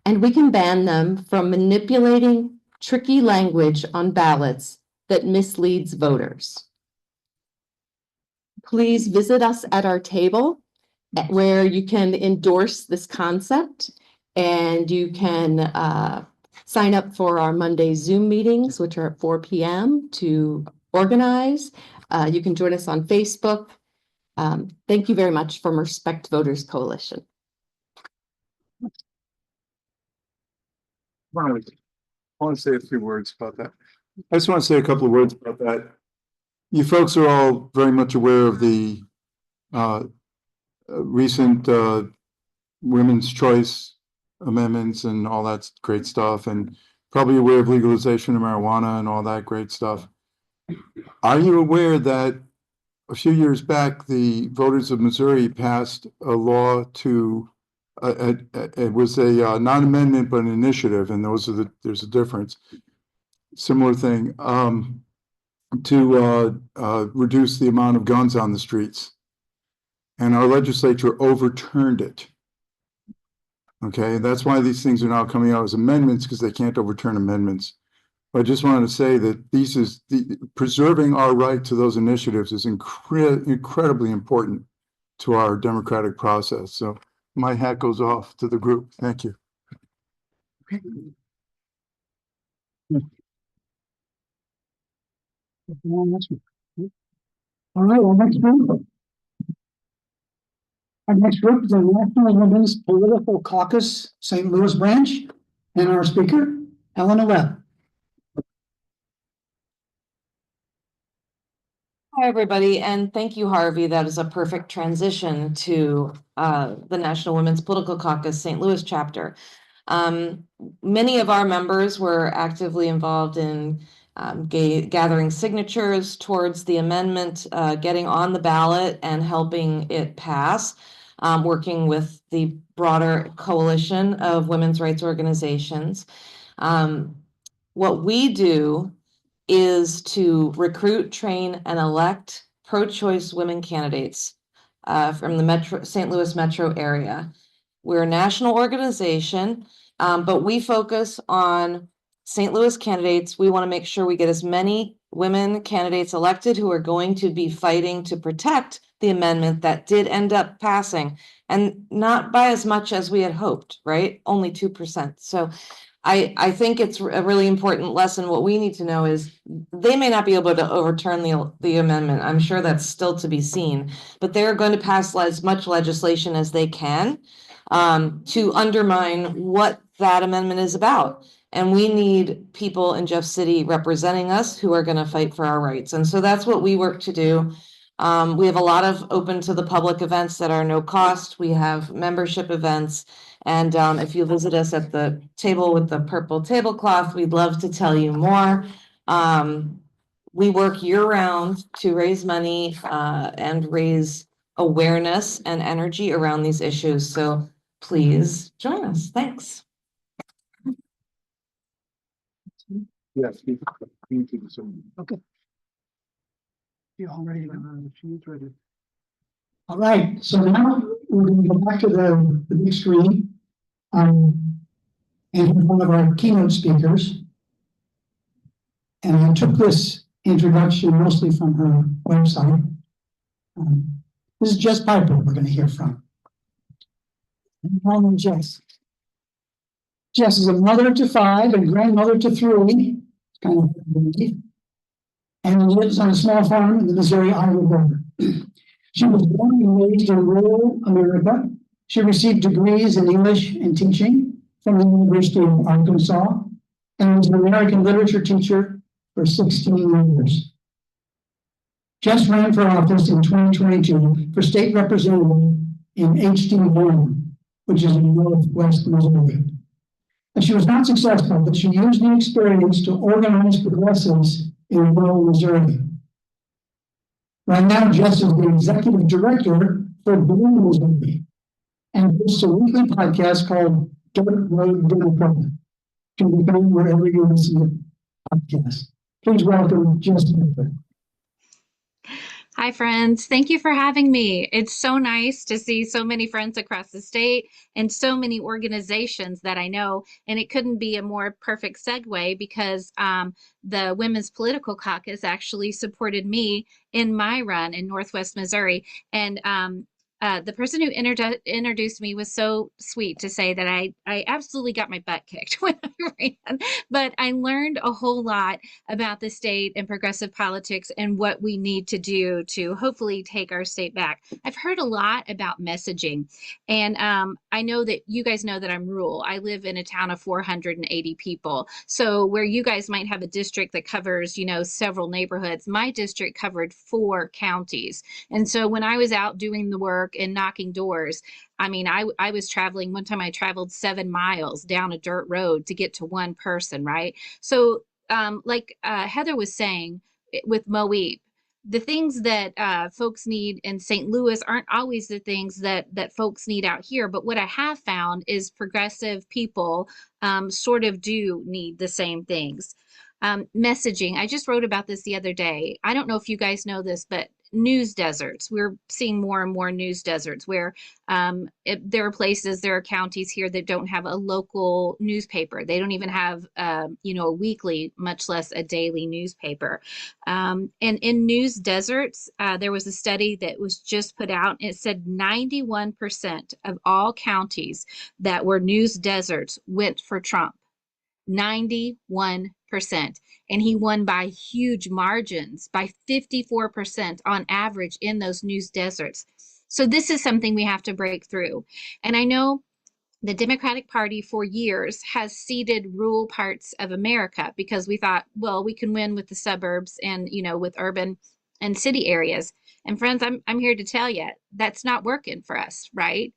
And we can ban them from manipulating tricky language on ballots that misleads voters. Please visit us at our table where you can endorse this concept, and you can sign up for our Monday Zoom meetings, which are at 4 p.m. to organize. You can join us on Facebook. Thank you very much from Respect Voters Coalition. I want to say a few words about that. I just want to say a couple of words about that. You folks are all very much aware of the recent women's choice amendments and all that great stuff, and probably aware of legalization of marijuana and all that great stuff. Are you aware that a few years back, the voters of Missouri passed a law to, it was a non-amendment, but an initiative, and there's a difference. Similar thing, to reduce the amount of guns on the streets. And our legislature overturned it. Okay, that's why these things are now coming out as amendments, because they can't overturn amendments. I just wanted to say that preserving our right to those initiatives is incredibly important to our democratic process. So my hat goes off to the group. Thank you. All right, our next group. Our next group is the National Women's Political Caucus, St. Louis branch, and our speaker, Eleanor Webb. Hi, everybody, and thank you, Harvey. That is a perfect transition to the National Women's Political Caucus St. Louis chapter. Many of our members were actively involved in gathering signatures towards the amendment, getting on the ballot and helping it pass, working with the broader coalition of women's rights organizations. What we do is to recruit, train, and elect pro-choice women candidates from the St. Louis metro area. We're a national organization, but we focus on St. Louis candidates. We want to make sure we get as many women candidates elected who are going to be fighting to protect the amendment that did end up passing, and not by as much as we had hoped, right? Only 2%. So I think it's a really important lesson. What we need to know is they may not be able to overturn the amendment. I'm sure that's still to be seen, but they're going to pass as much legislation as they can to undermine what that amendment is about. And we need people in Jeff City representing us who are going to fight for our rights. And so that's what we work to do. We have a lot of open to the public events that are no cost. We have membership events. And if you visit us at the table with the purple tablecloth, we'd love to tell you more. We work year-round to raise money and raise awareness and energy around these issues. So please join us. Thanks. Yes. Okay. You all ready? She's ready. All right, so now we're going to go back to the big screen. And one of our keynote speakers. And I took this introduction mostly from her website. This is Jess Piper we're going to hear from. Hello, Jess. Jess is a mother to 5 and grandmother to 3. Kind of and lives on a small farm in the Missouri-Iowa border. She was born and raised in rural America. She received degrees in English and teaching from the University of Arkansas and was an American literature teacher for 16 years. Jess ran for office in 2022 for state representative in HD1, which is in Northwest Missouri. And she was not successful, but she used the experience to organize progressives in rural Missouri. Right now, Jess is the executive director for Blue Missouri and hosts a weekly podcast called Dirt Road Democrat. Can be found wherever you listen to podcasts. Please welcome Jess Piper. Hi, friends. Thank you for having me. It's so nice to see so many friends across the state and so many organizations that I know. And it couldn't be a more perfect segue because the Women's Political Caucus actually supported me in my run in Northwest Missouri. And the person who introduced me was so sweet to say that I absolutely got my butt kicked when I ran, but I learned a whole lot about the state and progressive politics and what we need to do to hopefully take our state back. I've heard a lot about messaging, and I know that you guys know that I'm rural. I live in a town of 480 people. So where you guys might have a district that covers, you know, several neighborhoods, my district covered 4 counties. And so when I was out doing the work and knocking doors, I mean, I was traveling. One time I traveled 7 miles down a dirt road to get to one person, right? So like Heather was saying with MOEP, the things that folks need in St. Louis aren't always the things that folks need out here. But what I have found is progressive people sort of do need the same things. Messaging. I just wrote about this the other day. I don't know if you guys know this, but news deserts. We're seeing more and more news deserts where there are places, there are counties here that don't have a local newspaper. They don't even have, you know, a weekly, much less a daily newspaper. And in news deserts, there was a study that was just put out. It said 91% of all counties that were news deserts went for Trump. 91%. And he won by huge margins, by 54% on average in those news deserts. So this is something we have to break through. And I know the Democratic Party for years has ceded rural parts of America because we thought, well, we can win with the suburbs and, you know, with urban and city areas. And friends, I'm here to tell you that's not working for us, right?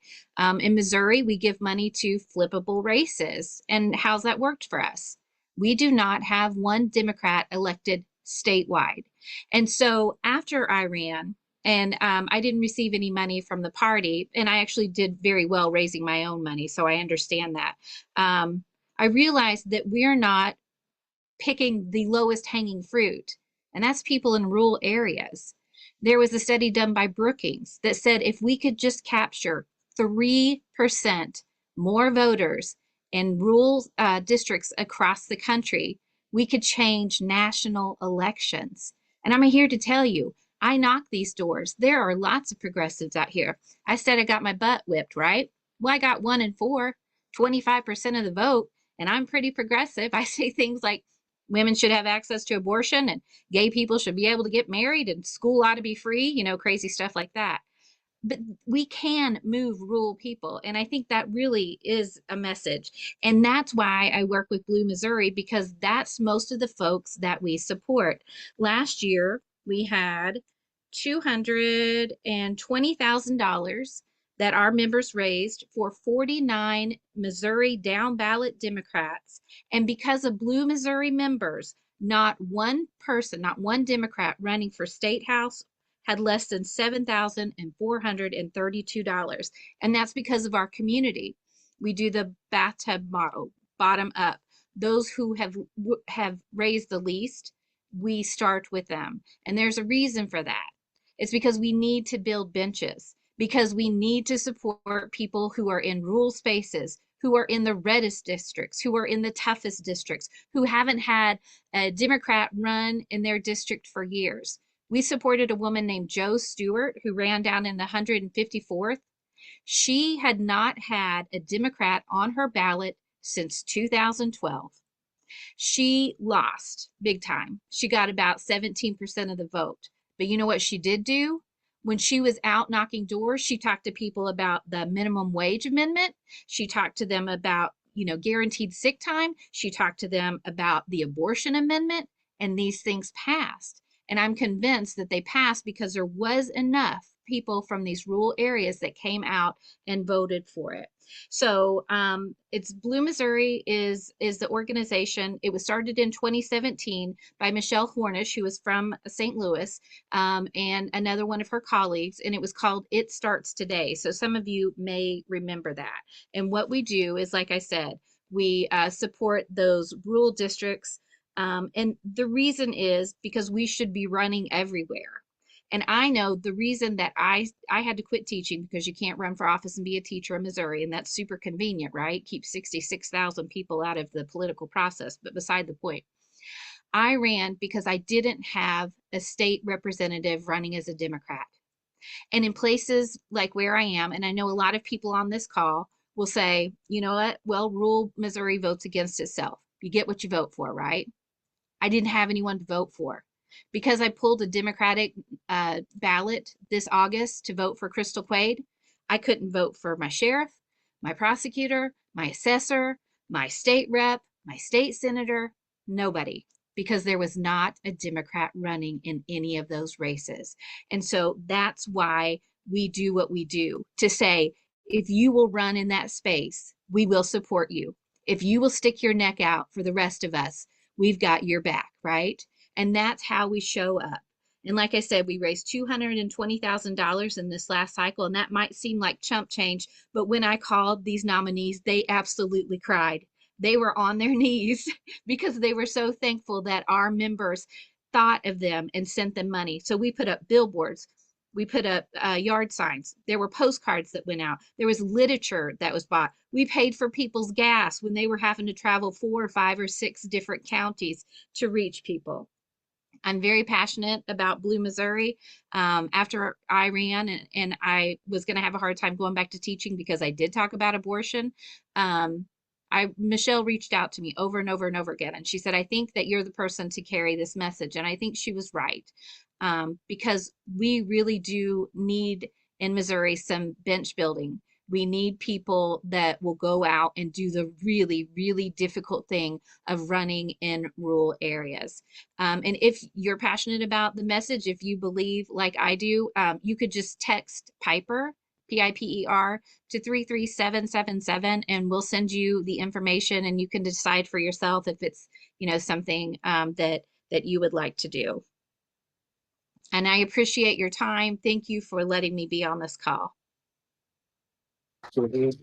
In Missouri, we give money to flippable races. And how's that worked for us? We do not have one Democrat elected statewide. And so after I ran, and I didn't receive any money from the party, and I actually did very well raising my own money, so I understand that. I realized that we're not picking the lowest hanging fruit, and that's people in rural areas. There was a study done by Brookings that said if we could just capture 3% more voters in rural districts across the country, we could change national elections. And I'm here to tell you, I knock these doors. There are lots of progressives out here. I said I got my butt whipped, right? Well, I got 1 in 4, 25% of the vote, and I'm pretty progressive. I say things like women should have access to abortion and gay people should be able to get married and school ought to be free, you know, crazy stuff like that. But we can move rural people. And I think that really is a message. And that's why I work with Blue Missouri, because that's most of the folks that we support. Last year, we had $220,000 that our members raised for 49 Missouri down ballot Democrats. And because of Blue Missouri members, not one person, not one Democrat running for state house had less than $7,432. And that's because of our community. We do the bathtub model, bottom up. Those who have raised the least, we start with them. And there's a reason for that. It's because we need to build benches, because we need to support people who are in rural spaces, who are in the reddest districts, who are in the toughest districts, who haven't had a Democrat run in their district for years. We supported a woman named Jo Stewart who ran down in the 154th. She had not had a Democrat on her ballot since 2012. She lost big time. She got about 17% of the vote. But you know what she did do? When she was out knocking doors, she talked to people about the minimum wage amendment. She talked to them about, guaranteed sick time. She talked to them about the abortion amendment, and these things passed. And I'm convinced that they passed because there was enough people from these rural areas that came out and voted for it. So it's Blue Missouri is the organization. It was started in 2017 by Michelle Hornish, who was from St. Louis, and another one of her colleagues, and it was called It Starts Today. So some of you may remember that. And what we do is, like I said, we support those rural districts. And the reason is because we should be running everywhere. And I know the reason that I had to quit teaching, because you can't run for office and be a teacher in Missouri, and that's super convenient, right? Keep 66,000 people out of the political process. But beside the point, I ran because I didn't have a state representative running as a Democrat. And in places like where I am, and I know a lot of people on this call will say, you know what? Well, rural Missouri votes against itself. You get what you vote for, right? I didn't have anyone to vote for. Because I pulled a Democratic ballot this August to vote for Crystal Quaid, I couldn't vote for my sheriff, my prosecutor, my assessor, my state rep, my state senator, nobody, because there was not a Democrat running in any of those races. And so that's why we do what we do, to say, if you will run in that space, we will support you. If you will stick your neck out for the rest of us, we've got your back, right? And that's how we show up. And like I said, we raised $220,000 in this last cycle, and that might seem like chump change, but when I called these nominees, they absolutely cried. They were on their knees because they were so thankful that our members thought of them and sent them money. So we put up billboards. We put up yard signs. There were postcards that went out. There was literature that was bought. We paid for people's gas when they were having to travel 4 or 5 or 6 different counties to reach people. I'm very passionate about Blue Missouri. After I ran and I was going to have a hard time going back to teaching because I did talk about abortion, Michelle reached out to me over and over and over again. And she said, I think that you're the person to carry this message. And I think she was right, because we really do need in Missouri some bench building. We need people that will go out and do the really, really difficult thing of running in rural areas. And if you're passionate about the message, if you believe like I do, you could just text Piper, Piper, to 33777, and we'll send you the information, and you can decide for yourself if it's, something that you would like to do. And I appreciate your time. Thank you for letting me be on this call. So the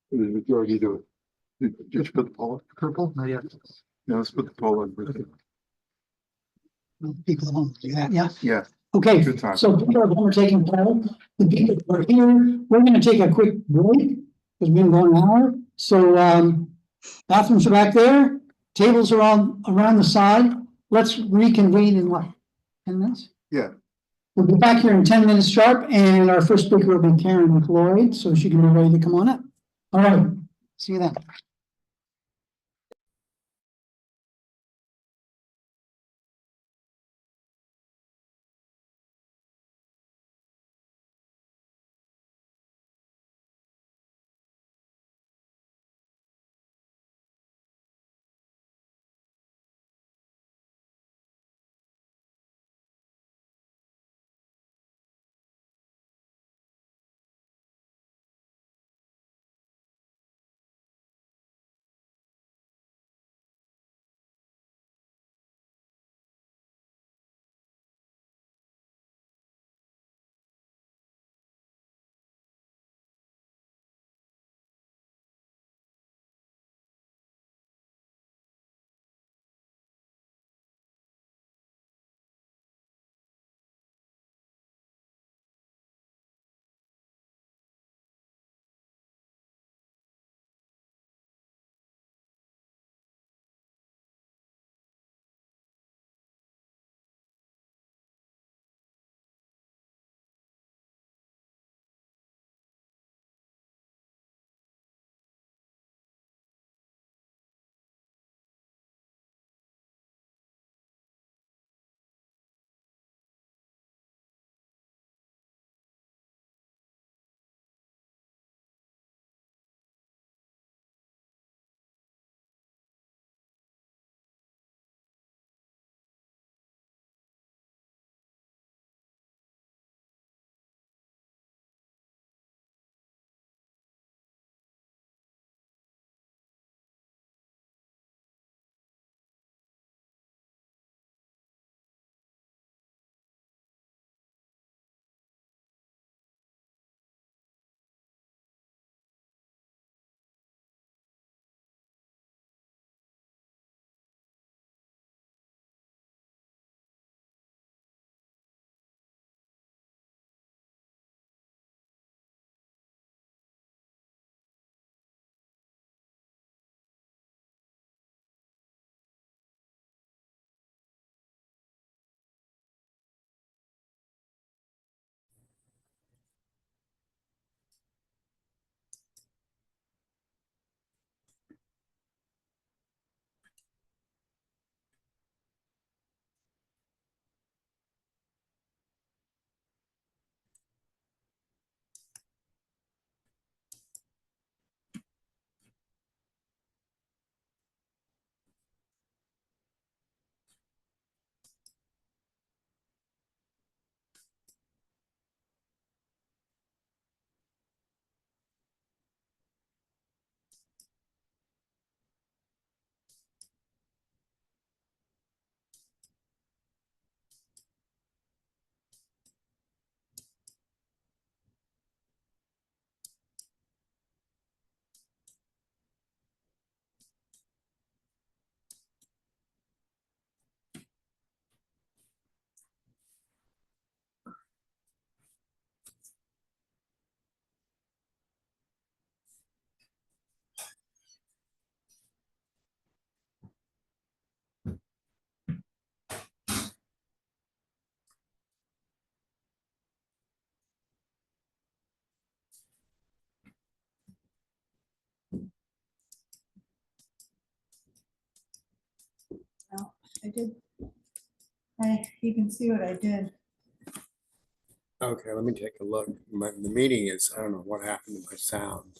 majority do it. Did you put the poll? Purple? Not yet. No, let's put the poll in. People don't do that, yeah. Yeah. Okay, Good time. so people are home taking poll. The people who are here, we're gonna take a quick break because we've been going an hour. So bathrooms are back there, tables are all around the side. Let's reconvene in what, 10 minutes? Yeah. We'll be back here in 10 minutes sharp, and our first speaker will be Karen Floyd, so she can be ready to come on up. All right, see you then. I did. You can see what I did. Okay, let me take a look. The meeting is, I don't know what happened to my sound.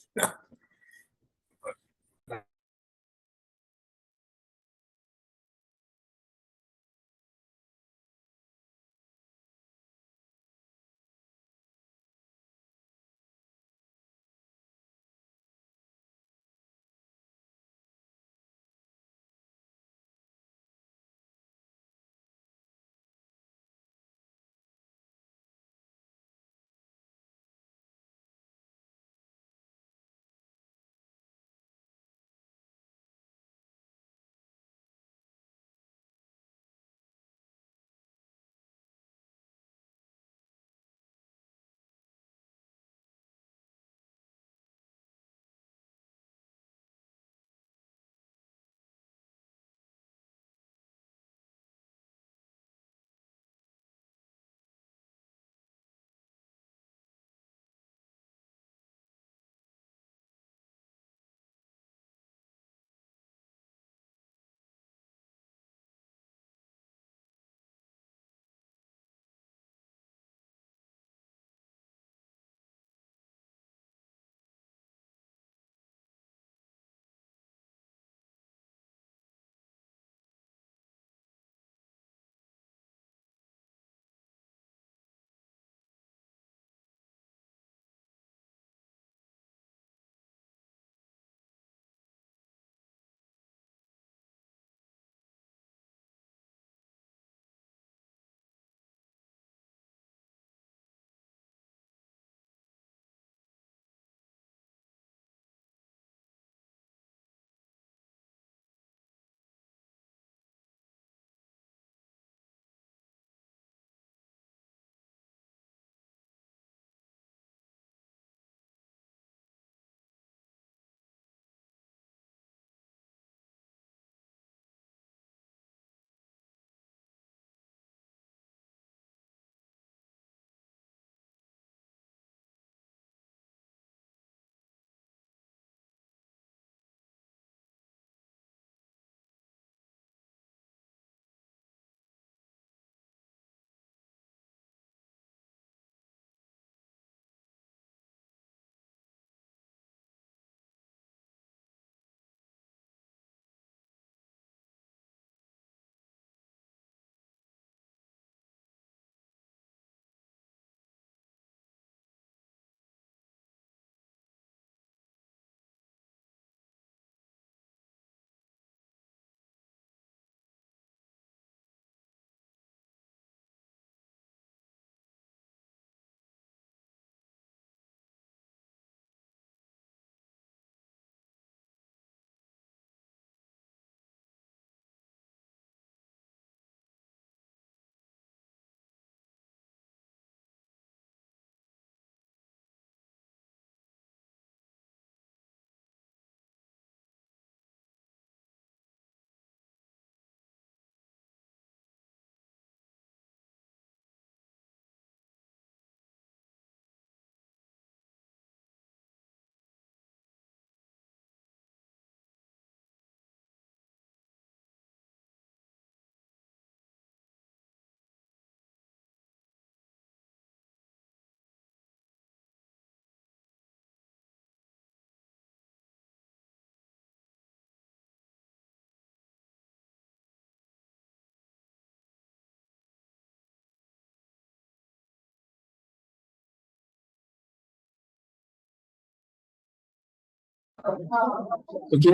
Okay,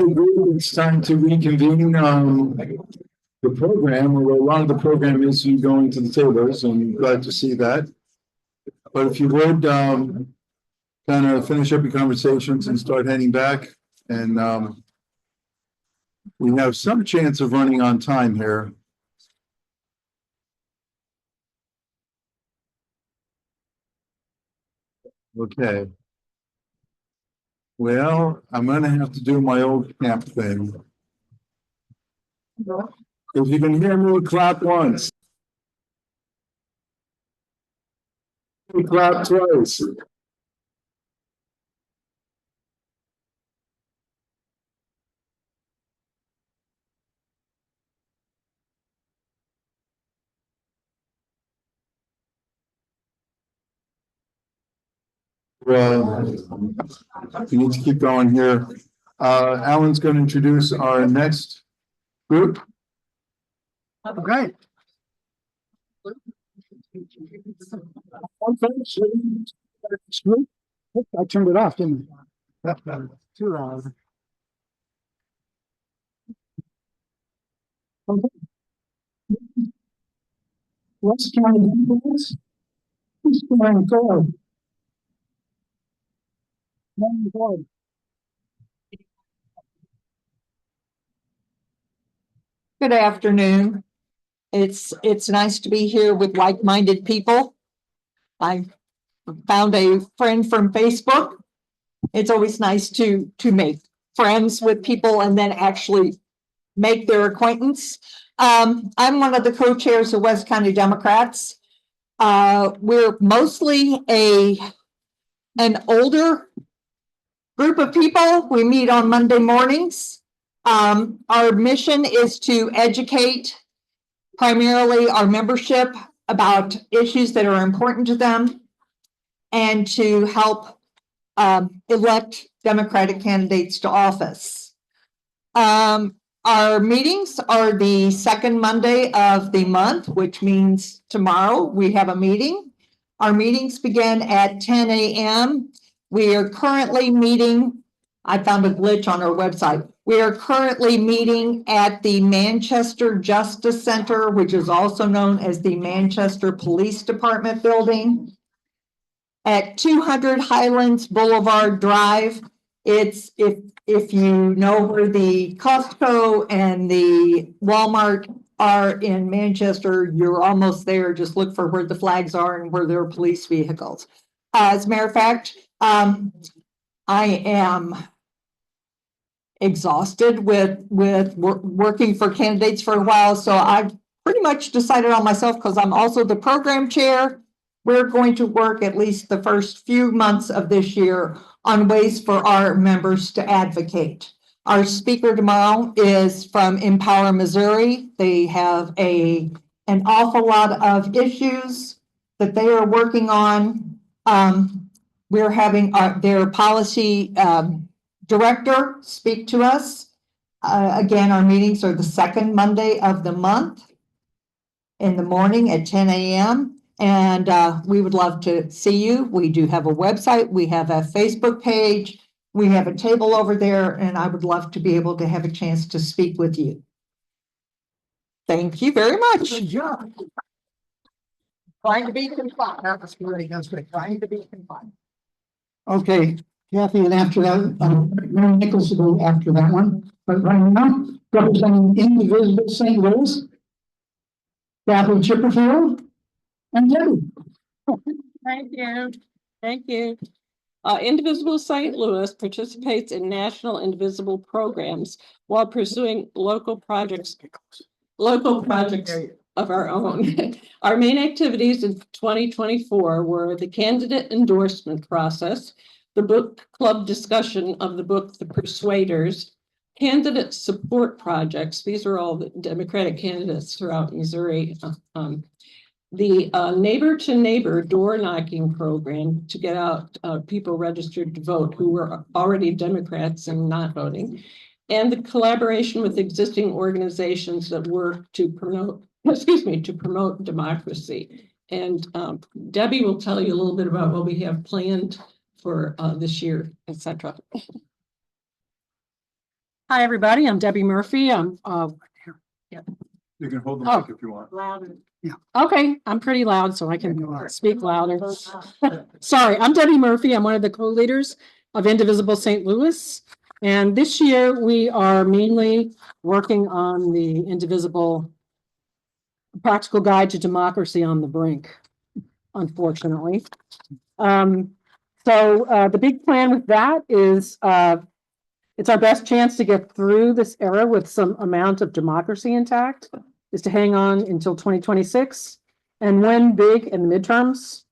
it's time to reconvene the program, although a lot of the program is you going to the tables, and glad to see that. But if you would, kind of finish up your conversations and start heading back, and we have some chance of running on time here. Okay. Well, I'm gonna have to do my old camp thing. If you can hear me, clap once. Clap twice. Well, we need to keep going here. Alan's going to introduce our next group. Okay. I turned it off, didn't I? Too loud. What's county influence? Who's going forward? Going forward. Good afternoon. It's nice to be here with like-minded people. I found a friend from Facebook. It's always nice to make friends with people and then actually make their acquaintance. I'm one of the co-chairs of West County Democrats. We're mostly an older group of people. We meet on Monday mornings. Our mission is to educate primarily our membership about issues that are important to them and to help elect Democratic candidates to office. Our meetings are the second Monday of the month, which means tomorrow we have a meeting. Our meetings begin at 10 a.m. We are currently meeting, I found a glitch on our website. We are currently meeting at the Manchester Justice Center, which is also known as the Manchester Police Department building. At 200 Highlands Boulevard Drive. It's if you know where the Costco and the Walmart are in Manchester, you're almost there. Just look for where the flags are and where there are police vehicles. As a matter of fact, I am exhausted with working for candidates for a while, so I've pretty much decided on myself because I'm also the program chair. We're going to work at least the first few months of this year on ways for our members to advocate. Our speaker tomorrow is from Empower, Missouri. They have an awful lot of issues that they are working on. We're having their policy director speak to us. Again, our meetings are the second Monday of the month in the morning at 10 a.m. And we would love to see you. We do have a website. We have a Facebook page. We have a table over there, and I would love to be able to have a chance to speak with you. Thank you very much. Good job. Trying to be compliant. That's great. That's great. Trying to be compliant. Okay, Kathy, and after that, Mary Nichols will go after that one. But right now, representing Indivisible St. Louis, Kathy Chipperfield and Debbie. Thank you. Thank you. Indivisible St. Louis participates in national indivisible programs while pursuing local projects of our own. Our main activities in 2024 were the candidate endorsement process, the book club discussion of the book, The Persuaders, candidate support projects. These are all the Democratic candidates throughout Missouri. The neighbor to neighbor door knocking program to get out people registered to vote who were already Democrats and not voting, and the collaboration with existing organizations that work to promote, to promote democracy. And Debbie will tell you a little bit about what we have planned for this year, etc. Hi, everybody. I'm Debbie Murphy. I'm You can hold the mic if you want. Louder. Yeah. Okay, I'm pretty loud, so I can speak louder. Sorry, I'm Debbie Murphy. I'm one of the co-leaders of Indivisible St. Louis. And this year we are mainly working on the Indivisible Practical Guide to Democracy on the Brink, unfortunately. So the big plan with that is it's our best chance to get through this era with some amount of democracy intact, is to hang on until 2026 and win big in the midterms.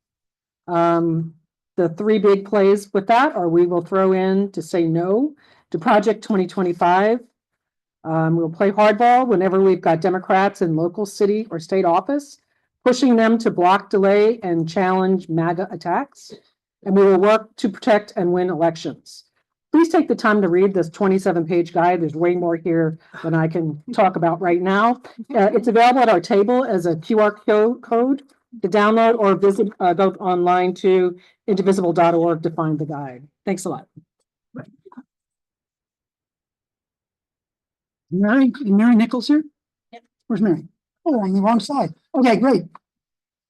The three big plays with that are we will throw in to say no to Project 2025. We'll play hardball whenever we've got Democrats in local city or state office, pushing them to block, delay, and challenge MAGA attacks. and we will work to protect and win elections. Please take the time to read this 27-page guide. There's way more here than I can talk about right now. It's available at our table as a QR code to download, or visit, go online to indivisible.org to find the guide. Thanks a lot. Mary Nichols here? Yep. Where's Mary? Oh, on the wrong side. Okay, great.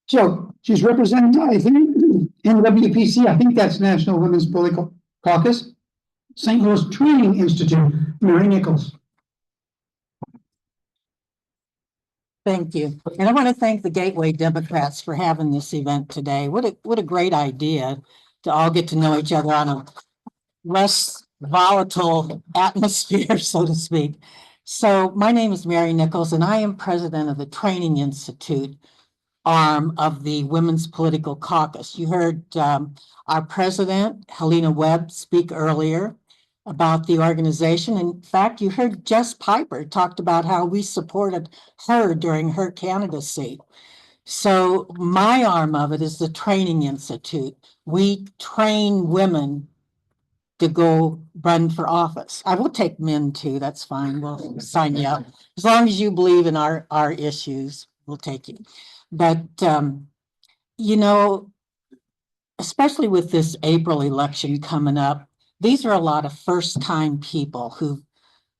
So she's representing, I think, NWPC, I think that's National Women's Political Caucus, St. Louis Training Institute, Mary Nichols. Thank you. And I want to thank the Gateway Democrats for having this event today. What a great idea to all get to know each other on a less volatile atmosphere, so to speak. So my name is Mary Nichols, and I am president of the Training Institute arm of the Women's Political Caucus. You heard our president, Helena Webb, speak earlier about the organization. In fact, you heard Jess Piper talked about how we supported her during her candidacy. So my arm of it is the Training Institute. We train women to go run for office. I will take men too, that's fine, we'll sign you up. As long as you believe in our issues, we'll take you. But, you know, especially with this April election coming up, these are a lot of first-time people who've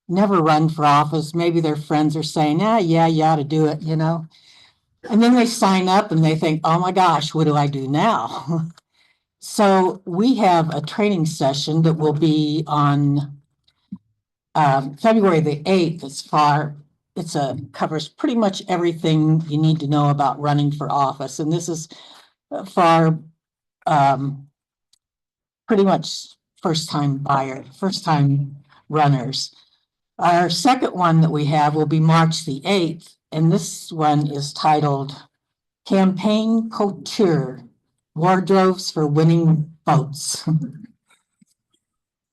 never run for office. Maybe their friends are saying, yeah, you ought to do it, you know. And then they sign up and they think, oh my gosh, what do I do now? So we have a training session that will be on February the 8th. Covers pretty much everything you need to know about running for office. And this is for pretty much first-time runners. Our second one that we have will be March the 8th, and this one is titled Campaign Couture, Wardrobes for Winning Votes.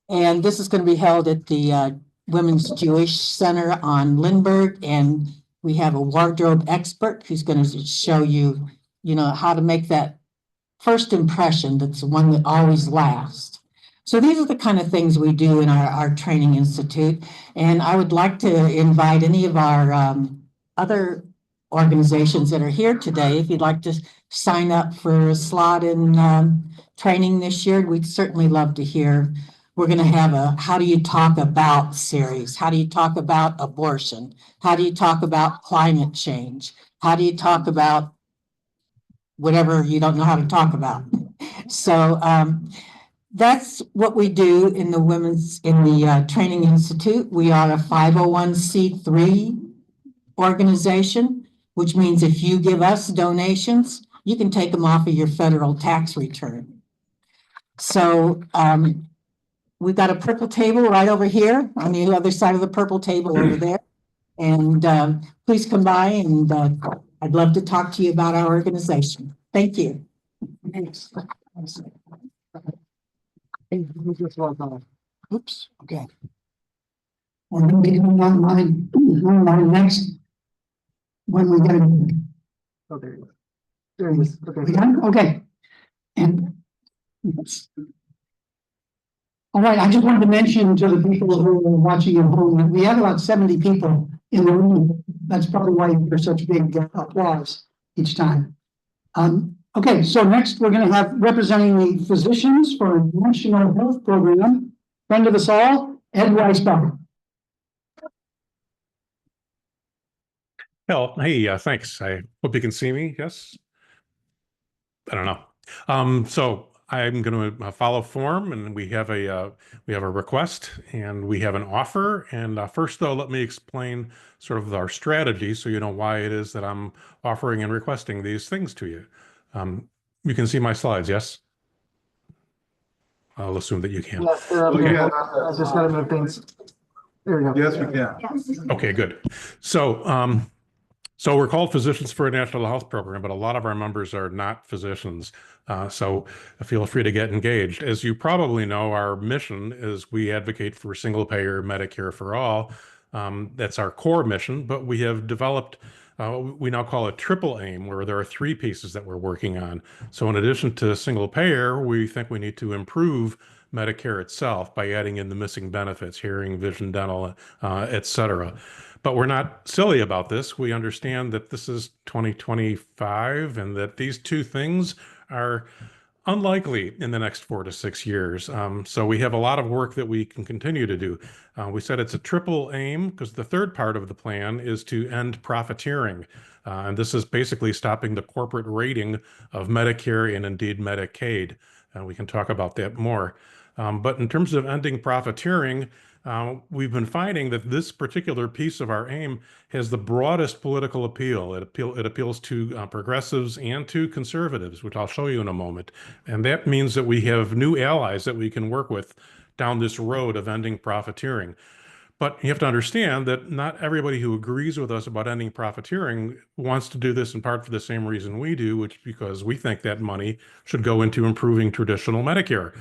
And this is going to be held at the Women's Jewish Center on Lindbergh, and we have a wardrobe expert who's going to show you, you know, how to make that first impression that's the one that always lasts. So these are the kind of things we do in our training institute. And I would like to invite any of our other organizations that are here today, if you'd like to sign up for a slot in training this year, we'd certainly love to hear. We're going to have a How Do You Talk About series. How do you talk about abortion? How do you talk about climate change? How do you talk about whatever you don't know how to talk about? So that's what we do in the Training Institute. We are a 501c3 organization, which means if you give us donations, you can take them off of your federal tax return. So we've got a purple table right over here on the other side of the purple table over there. And please come by, and I'd love to talk to you about our organization. Thank you. Thanks. Oops, okay. We're going to be doing online next when we get it. Oh, there you go. There it is. Okay. We done? Okay. And all right, I just wanted to mention to the people who are watching at home that we have about 70 people in the room. That's probably why you hear such big applause each time. Okay, so next we're going to have representing the physicians for a national health program, friend of us all, Ed Weisbach. Hell, hey, thanks. I hope you can see me. Yes. I don't know. So I'm going to follow form, and we have a request and we have an offer. And first, though, let me explain sort of our strategy so you know why it is that I'm offering and requesting these things to you. You can see my slides, yes? I'll assume that you can. Yes, they're up there. I just got to move things. There we go. Yes, we can. Okay, good. So, so we're called Physicians for a National Health Program, but a lot of our members are not physicians. So feel free to get engaged. As you probably know, our mission is we advocate for single payer Medicare for all. That's our core mission, but we have developed we now call it triple aim, where there are three pieces that we're working on. So in addition to single payer, we think we need to improve Medicare itself by adding in the missing benefits, hearing, vision, dental, et cetera. But we're not silly about this. We understand that this is 2025 and that these two things are unlikely in the next 4 to 6 years. So we have a lot of work that we can continue to do. We said it's a triple aim because the third part of the plan is to end profiteering. And this is basically stopping the corporate rating of Medicare and indeed Medicaid. We can talk about that more. But in terms of ending profiteering, we've been finding that this particular piece of our aim has the broadest political appeal. It appeals to progressives and to conservatives, which I'll show you in a moment. And that means that we have new allies that we can work with down this road of ending profiteering. But you have to understand that not everybody who agrees with us about ending profiteering wants to do this in part for the same reason we do, which because we think that money should go into improving traditional Medicare.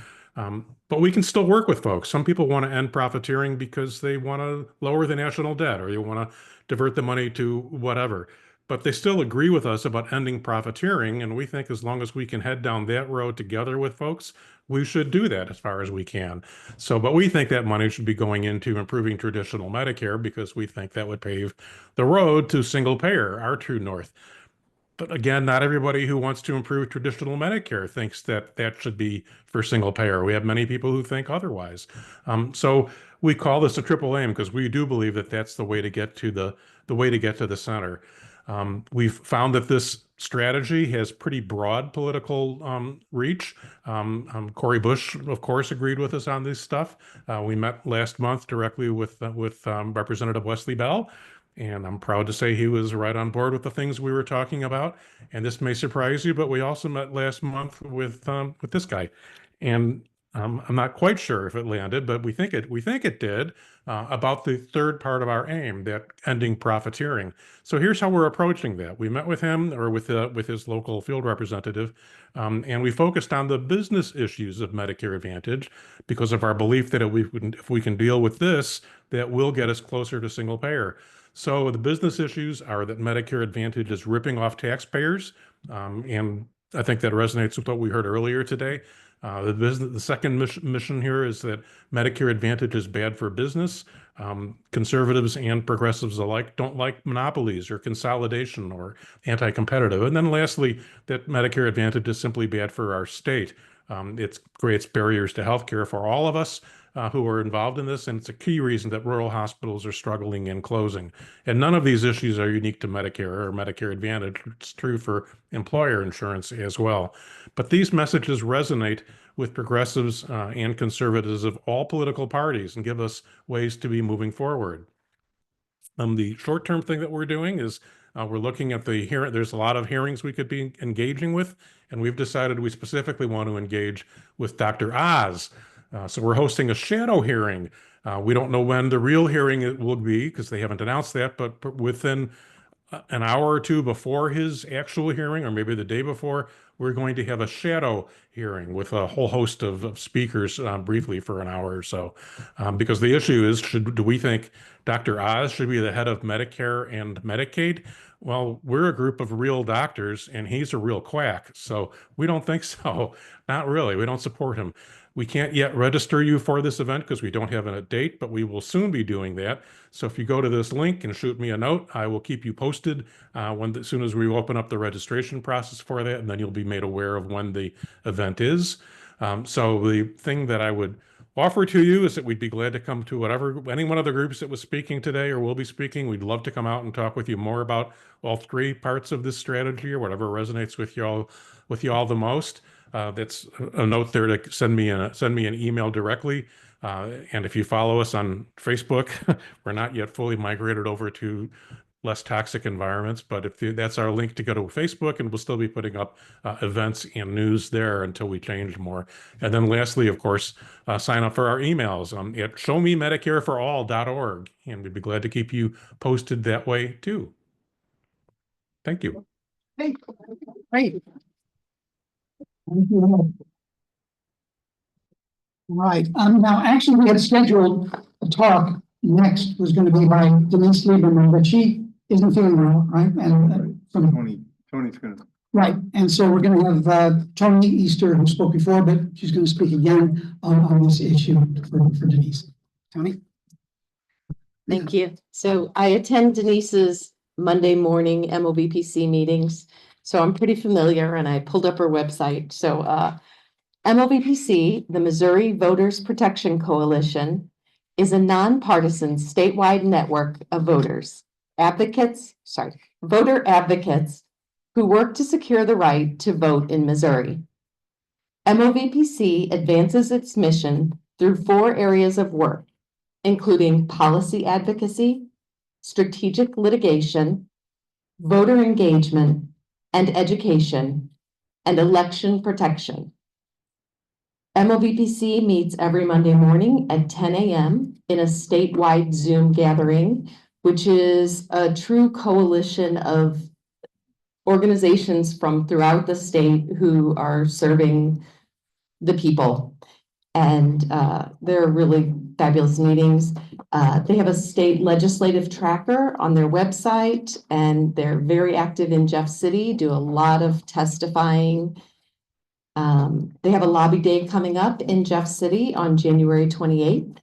But we can still work with folks. Some people want to end profiteering because they want to lower the national debt or they want to divert the money to whatever. But they still agree with us about ending profiteering. And we think as long as we can head down that road together with folks, we should do that as far as we can. So, but we think that money should be going into improving traditional Medicare because we think that would pave the road to single payer, our true north. But again, not everybody who wants to improve traditional Medicare thinks that that should be for single payer. We have many people who think otherwise. So we call this a triple aim because we do believe that that's the way to get to the way to get to the center. We've found that this strategy has pretty broad political reach. Cori Bush, of course, agreed with us on this stuff. We met last month directly with Representative Wesley Bell. And I'm proud to say he was right on board with the things we were talking about. And this may surprise you, but we also met last month with this guy. And I'm not quite sure if it landed, but we think it did about the third part of our aim, that ending profiteering. So here's how we're approaching that. We met with him or with his local field representative, and we focused on the business issues of Medicare Advantage because of our belief that if we can deal with this, that will get us closer to single payer. So the business issues are that Medicare Advantage is ripping off taxpayers, and I think that resonates with what we heard earlier today. The second mission here is that Medicare Advantage is bad for business. Conservatives and progressives alike don't like monopolies or consolidation or anti-competitive. And then lastly, that Medicare Advantage is simply bad for our state. It creates barriers to healthcare for all of us who are involved in this, and it's a key reason that rural hospitals are struggling and closing. And none of these issues are unique to Medicare or Medicare Advantage. It's true for employer insurance as well. But these messages resonate with progressives and conservatives of all political parties and give us ways to be moving forward. The short-term thing that we're doing is we're looking at the hearing. There's a lot of hearings we could be engaging with, and we've decided we specifically want to engage with Dr. Oz. So we're hosting a shadow hearing. We don't know when the real hearing will be because they haven't announced that, but within an hour or two before his actual hearing, or maybe the day before, we're going to have a shadow hearing with a whole host of speakers briefly for an hour or so. Because the issue is, do we think Dr. Oz should be the head of Medicare and Medicaid? Well, we're a group of real doctors and he's a real quack. So we don't think so. Not really. We don't support him. We can't yet register you for this event because we don't have a date, but we will soon be doing that. So if you go to this link and shoot me a note, I will keep you posted as soon as we open up the registration process for that, and then you'll be made aware of when the event is. So the thing that I would offer to you is that we'd be glad to come to any one of the groups that was speaking today or will be speaking. We'd love to come out and talk with you more about all three parts of this strategy or whatever resonates with y'all the most. That's a note there to send me an email directly. And if you follow us on Facebook, we're not yet fully migrated over to less toxic environments, but that's our link to go to Facebook, and we'll still be putting up events and news there until we change more. And then lastly, of course, sign up for our emails at showmemedicareforall.org, and we'd be glad to keep you posted that way too. Thank you. Great. Thank you. Right, now actually we had scheduled a talk next was going to be by Denise Lieberman, but she isn't feeling well, right? And from Tony's gonna. right, and so we're gonna have Tony Easter, who spoke before, but she's gonna speak again on this issue for Denise. Tony? Thank you. So I attend Denise's Monday morning MOVPC meetings. So I'm pretty familiar and I pulled up her website. So MOVPC, the Missouri Voters Protection Coalition, is a nonpartisan statewide network of voter advocates who work to secure the right to vote in Missouri. MOVPC advances its mission through 4 areas of work, including policy advocacy, strategic litigation, voter engagement, and education, and election protection. MOVPC meets every Monday morning at 10 a.m. in a statewide Zoom gathering, which is a true coalition of organizations from throughout the state who are serving the people. And they're really fabulous meetings. They have a state legislative tracker on their website, and they're very active in Jeff City, do a lot of testifying. They have a lobby day coming up in Jeff City on January 28th.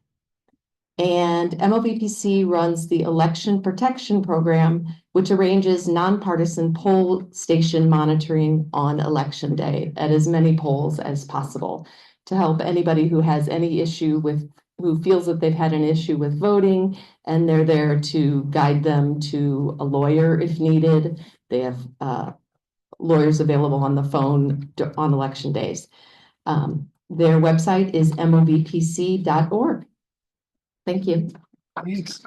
And MOVPC runs the Election Protection Program, which arranges nonpartisan poll station monitoring on election day at as many polls as possible to help anybody who has any issue with, who feels that they've had an issue with voting, and they're there to guide them to a lawyer if needed. They have lawyers available on the phone on election days. Their website is movpc.org. Thank you. Thanks.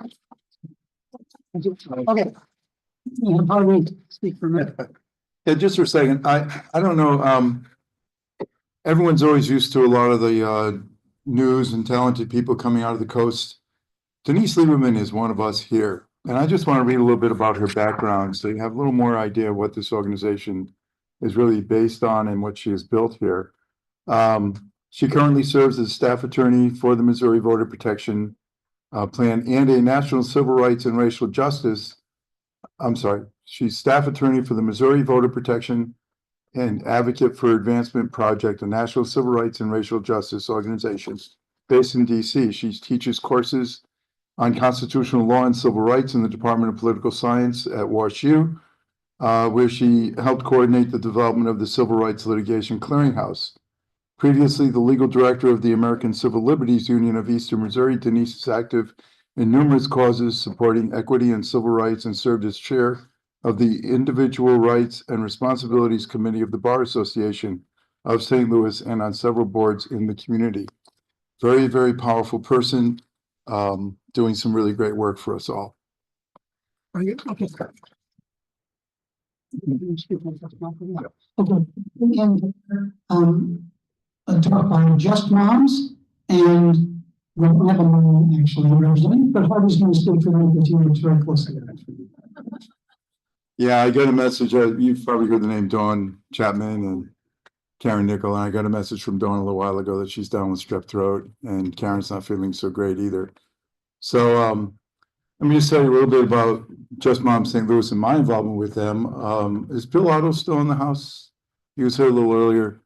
Thank you. Okay. Yeah, probably speak for a minute. Yeah, just for a second. I don't know. Everyone's always used to a lot of the news and talented people coming out of the coast. Denise Lieberman is one of us here. And I just want to read a little bit about her background so you have a little more idea of what this organization is really based on and what she has built here. She currently serves as staff attorney for the Missouri Voter Protection Plan and a National Civil Rights and Racial Justice. She's staff attorney for the Missouri Voter Protection and Advocate for Advancement Project, a National Civil Rights and Racial Justice organization based in DC. She teaches courses on constitutional law and civil rights in the Department of Political Science at WashU, where she helped coordinate the development of the Civil Rights Litigation Clearinghouse. Previously, the legal director of the American Civil Liberties Union of Eastern Missouri, Denise is active in numerous causes supporting equity and civil rights and served as chair of the Individual Rights and Responsibilities Committee of the Bar Association of St. Louis and on several boards in the community. Very, very powerful person, doing some really great work for us all. Okay. Okay. Talk about Just Moms, and we don't have a mom actually representing, but Harvey's going to speak for them because he works very closely with that. Yeah, I got a message. You've probably heard the name Dawn Chapman and Karen Nickel, and I got a message from Dawn a little while ago that she's down with strep throat, and Karen's not feeling so great either. So let me just tell you a little bit about Just Mom St. Louis and my involvement with them. Is Bill Otto still in the house? He was here a little earlier.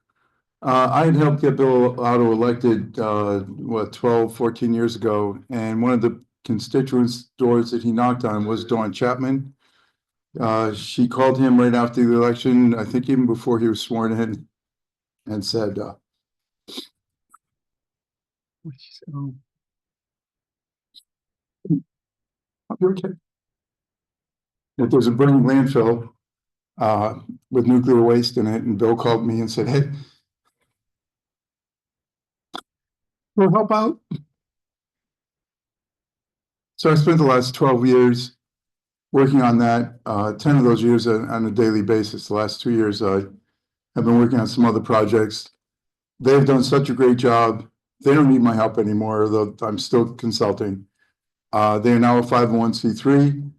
I had helped get Bill Otto elected, 12, 14 years ago. And one of the constituents' doors that he knocked on was Dawn Chapman. She called him right after the election, I think even before he was sworn in, and said, okay. If there's a burning landfill with nuclear waste in it, and Bill called me and said, hey, we'll help out. So I spent the last 12 years working on that, 10 of those years on a daily basis. The last 2 years, I have been working on some other projects. They've done such a great job. They don't need my help anymore, though I'm still consulting. They are now a 501c3.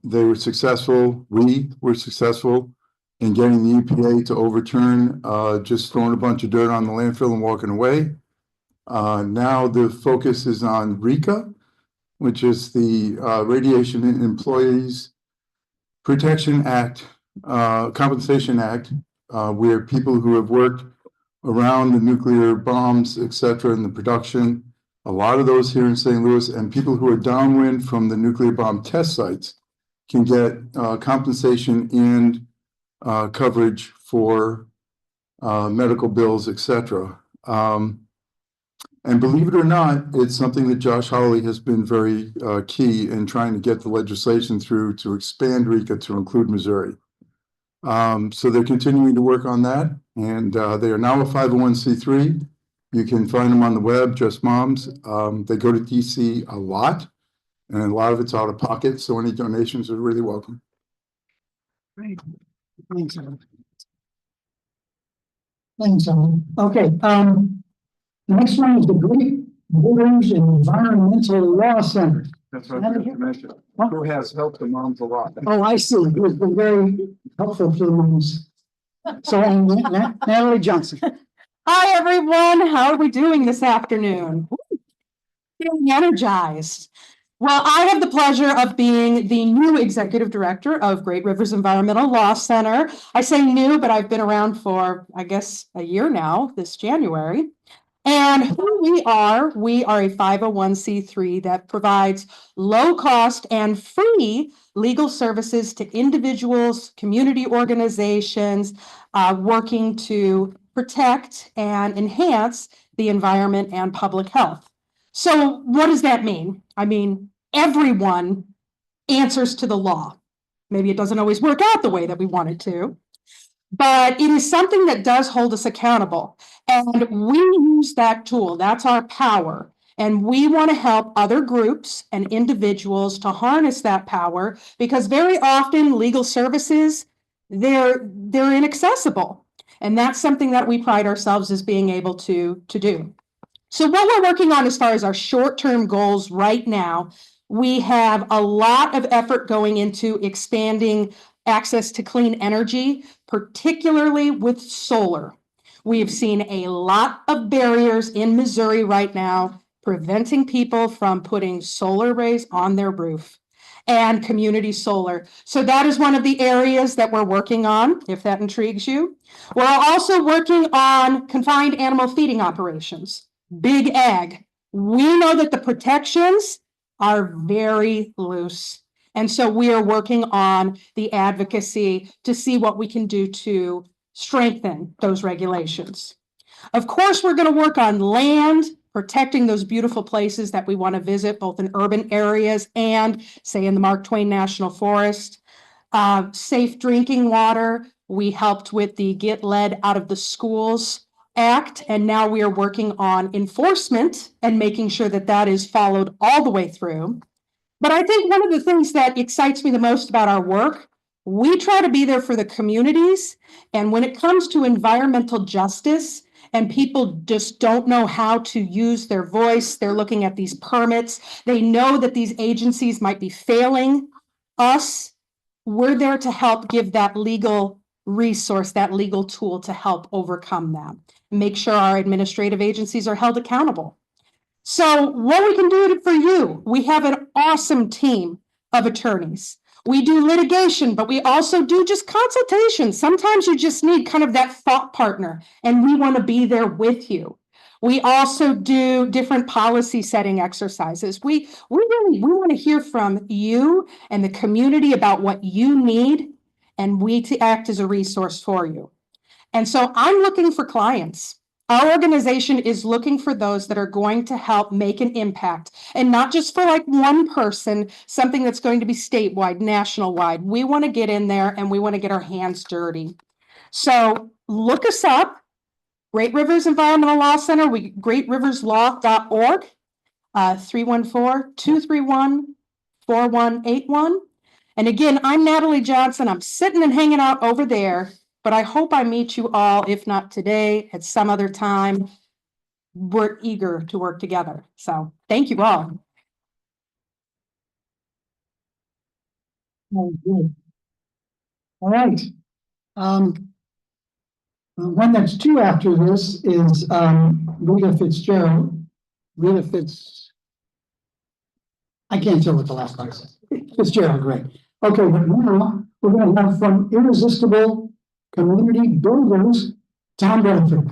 They were successful. We were successful in getting the EPA to overturn just throwing a bunch of dirt on the landfill and walking away. Now the focus is on RICA, which is the Radiation Employees Protection Act, Compensation Act, where people who have worked around the nuclear bombs, et cetera, in the production, a lot of those here in St. Louis, and people who are downwind from the nuclear bomb test sites can get compensation and coverage for medical bills, et cetera. And believe it or not, it's something that Josh Hawley has been very key in trying to get the legislation through to expand RECA to include Missouri. So they're continuing to work on that, and they are now a 501c3. You can find them on the web, Just Moms. They go to DC a lot, and a lot of it's out of pocket, so any donations are really welcome. Great. Thanks, Alan. Thanks, Alan. Okay, the next one is the Great Rivers Environmental Law Center. That's what I was going to mention. Who has helped the moms a lot. Oh, I see. It's been very helpful to the moms. So, Natalie Johnson. Hi, everyone. How are we doing this afternoon? Feeling energized. Well, I have the pleasure of being the new executive director of Great Rivers Environmental Law Center. I say new, but I've been around for, I guess, a year now, this January. And who we are a 501c3 that provides low cost and free legal services to individuals, community organizations, working to protect and enhance the environment and public health. So what does that mean? I mean, everyone answers to the law. Maybe it doesn't always work out the way that we want it to, but it is something that does hold us accountable. And we use that tool, that's our power. And we want to help other groups and individuals to harness that power, because very often legal services, they're inaccessible. And that's something that we pride ourselves as being able to do. So what we're working on as far as our short-term goals right now, we have a lot of effort going into expanding access to clean energy, particularly with solar. We have seen a lot of barriers in Missouri right now preventing people from putting solar arrays on their roof and community solar. So that is one of the areas that we're working on, if that intrigues you. We're also working on confined animal feeding operations, big ag. We know that the protections are very loose. And so we are working on the advocacy to see what we can do to strengthen those regulations. Of course, we're going to work on land, protecting those beautiful places that we want to visit, both in urban areas and, say, in the Mark Twain National Forest. Safe drinking water. We helped with the Get Lead Out of the Schools Act, and now we are working on enforcement and making sure that that is followed all the way through. But I think one of the things that excites me the most about our work, we try to be there for the communities. And when it comes to environmental justice and people just don't know how to use their voice, they're looking at these permits, they know that these agencies might be failing us. We're there to help give that legal resource, that legal tool to help overcome that. Make sure our administrative agencies are held accountable. So what we can do for you, we have an awesome team of attorneys. We do litigation, but we also do just consultation. Sometimes you just need kind of that thought partner, and we want to be there with you. We also do different policy setting exercises. We want to hear from you and the community about what you need, and we to act as a resource for you. And so I'm looking for clients. Our organization is looking for those that are going to help make an impact, and not just for like one person, something that's going to be statewide, national wide. We want to get in there and we want to get our hands dirty. So look us up, Great Rivers Environmental Law Center, greatriverslaw.org, 314-231-4181. And again, I'm Natalie Johnson. I'm sitting and hanging out over there, but I hope I meet you all, if not today, at some other time. We're eager to work together. So thank you all. Oh, good. All right. One that's two after this is Rita Fitzgerald. Rita Fitz. I can't tell what the last part says. It's Gerald, great. Okay, but now we're gonna have from Irresistible Community Builders, Tom Bradford.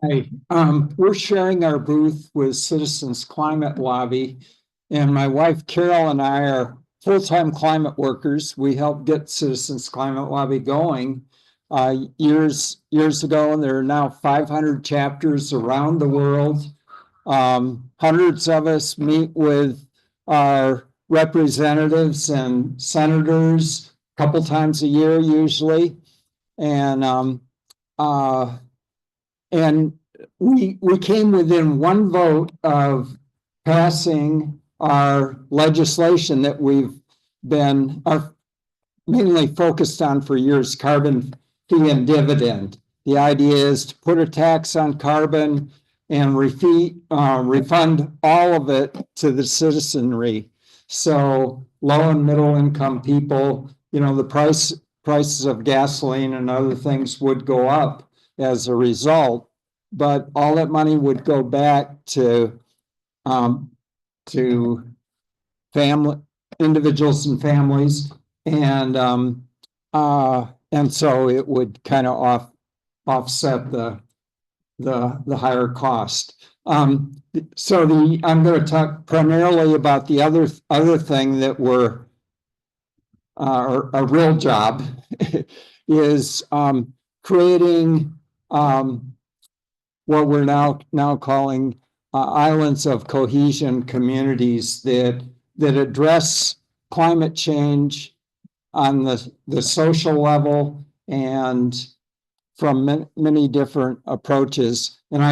Hi, we're sharing our booth with Citizens Climate Lobby. And my wife Carol and I are full-time climate workers. We helped get Citizens Climate Lobby going years ago, and there are now 500 chapters around the world. Hundreds of us meet with our representatives and senators a couple times a year usually. And we came within one vote of passing our legislation that we've been mainly focused on for years, carbon fee and dividend. The idea is to put a tax on carbon and refund all of it to the citizenry. So low and middle income people, the prices of gasoline and other things would go up as a result, but all that money would go back to family, individuals and families, and so it would kind of offset the higher cost. I'm going to talk primarily about the other thing that we're a real job is creating what we're now calling islands of cohesion communities that address climate change on the social level and from many different approaches. And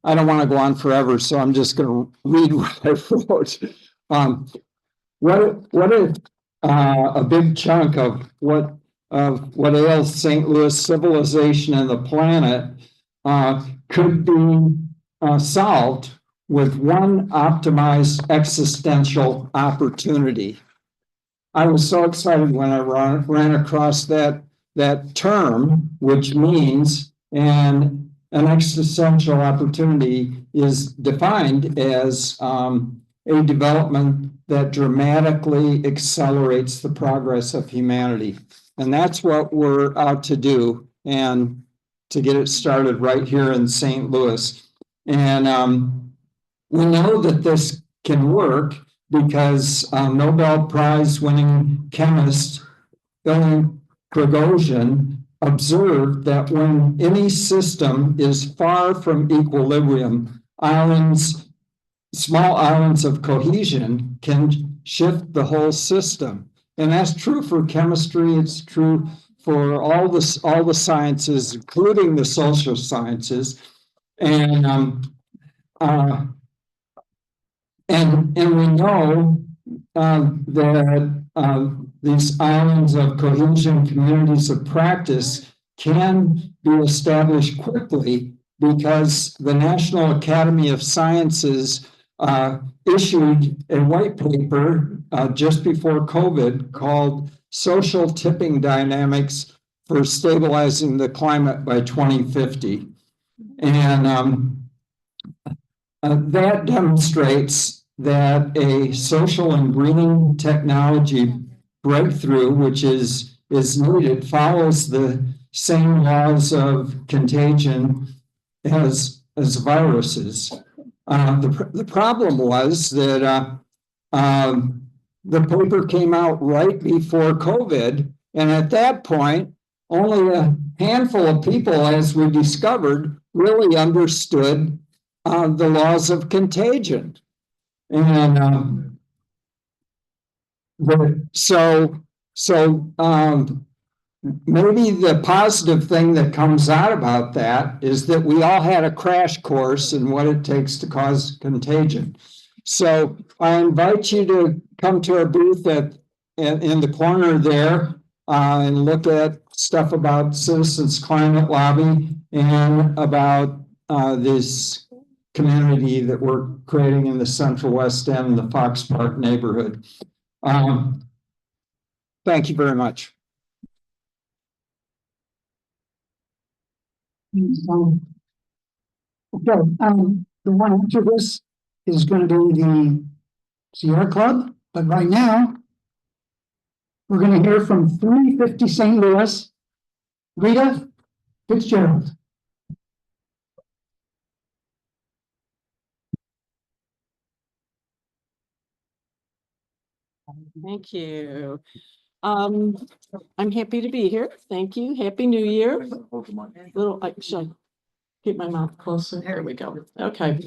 I don't want to go on forever, so I'm just going to read what I wrote. A big chunk of what ails St. Louis civilization and the planet could be solved with one optimized existential opportunity. I was so excited when I ran across that term, which means an existential opportunity is defined as a development that dramatically accelerates the progress of humanity. And that's what we're out to do, and to get it started right here in St. Louis. And we know that this can work because Nobel Prize winning chemist Ellen Prigozhin observed that when any system is far from equilibrium, small islands of cohesion can shift the whole system. And that's true for chemistry. It's true for all the sciences, including the social sciences. And we know that these islands of cohesion, communities of practice, can be established quickly because the National Academy of Sciences issued a white paper just before COVID called Social Tipping Dynamics for Stabilizing the Climate by 2050. And that demonstrates that a social and greening technology breakthrough, which is needed, follows the same laws of contagion as viruses. The problem was that the paper came out right before COVID, and at that point, only a handful of people, as we discovered, really understood the laws of contagion. And maybe the positive thing that comes out about that is that we all had a crash course in what it takes to cause contagion. So I invite you to come to our booth in the corner there and look at stuff about Citizens Climate Lobby and about this community that we're creating in the Central West End, the Fox Park neighborhood. Thank you very much. Okay, the one after this is gonna be the Sierra Club, but right now we're gonna hear from 350 St. Louis, Rita Fitzgerald. Thank you. I'm happy to be here. Thank you. Happy New Year. Little, I should keep my mouth closer. There we go. Okay.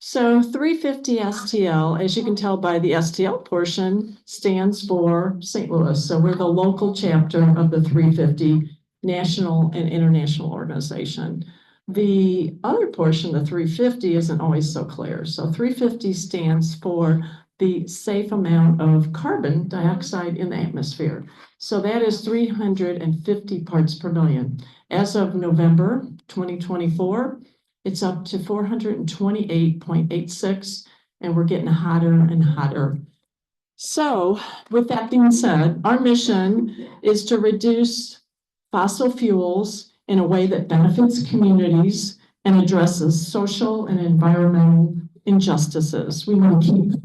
So 350 STL, as you can tell by the STL portion, stands for St. Louis. So we're the local chapter of the 350 national and international organization. The other portion, the 350, isn't always so clear. So 350 stands for the safe amount of carbon dioxide in the atmosphere. So that is 350 parts per million. As of November 2024, it's up to 428.86, and we're getting hotter and hotter. So with that being said, our mission is to reduce fossil fuels in a way that benefits communities and addresses social and environmental injustices. We want to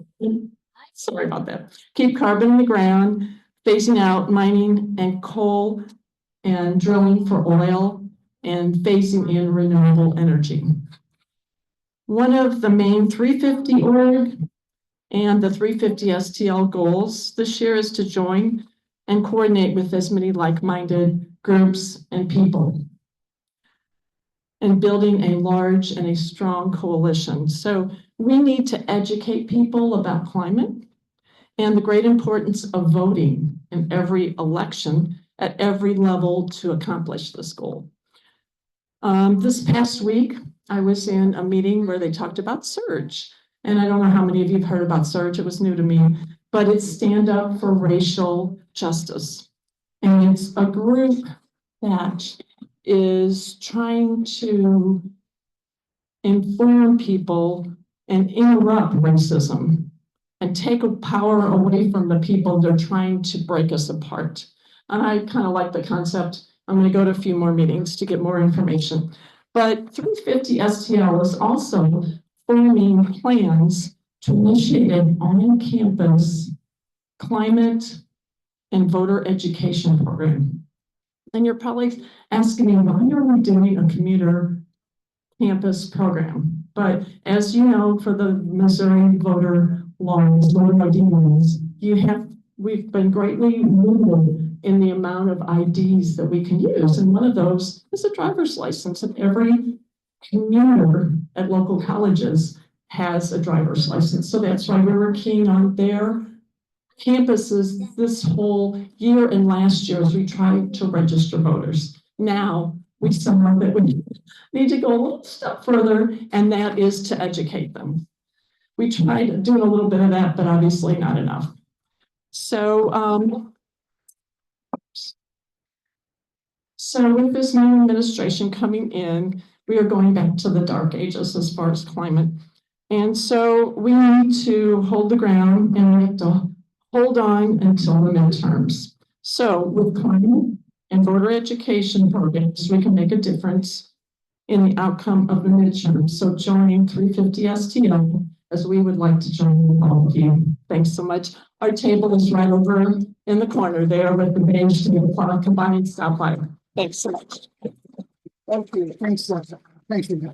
keep carbon in the ground, phasing out mining and coal and drilling for oil, and phasing in renewable energy. One of the main 350 org and the 350 STL goals this year is to join and coordinate with as many like-minded groups and people and building a large and a strong coalition. So we need to educate people about climate and the great importance of voting in every election at every level to accomplish this goal. This past week, I was in a meeting where they talked about SURGE. And I don't know how many of you have heard about SURGE. It was new to me, but it's Stand Up for Racial Justice. And it's a group that is trying to inform people and interrupt racism and take power away from the people they're trying to break us apart. And I kind of like the concept. I'm going to go to a few more meetings to get more information. But 350 STL is also forming plans to initiate an on-campus climate and voter education program. And you're probably asking me, why are we doing a commuter campus program? But as you know, for the Missouri voter laws, voter ID laws, we've been greatly limited in the amount of IDs that we can use. And one of those is a driver's license. And every commuter at local colleges has a driver's license. So that's why we were keen on their campuses this whole year and last year as we tried to register voters. Now we somehow that we need to go a little step further, and that is to educate them. We tried doing a little bit of that, but obviously not enough. So, so with this new administration coming in, we are going back to the dark ages as far as climate. And so we need to hold the ground and we have to hold on until the midterms. So with climate and voter education programs, we can make a difference in the outcome of the midterms. So join 350 STL as we would like to join all of you. Thanks so much. Our table is right over in the corner there with the beige table combined stop by. Thanks so much. Thank you. Thanks, Lisa. Thank you.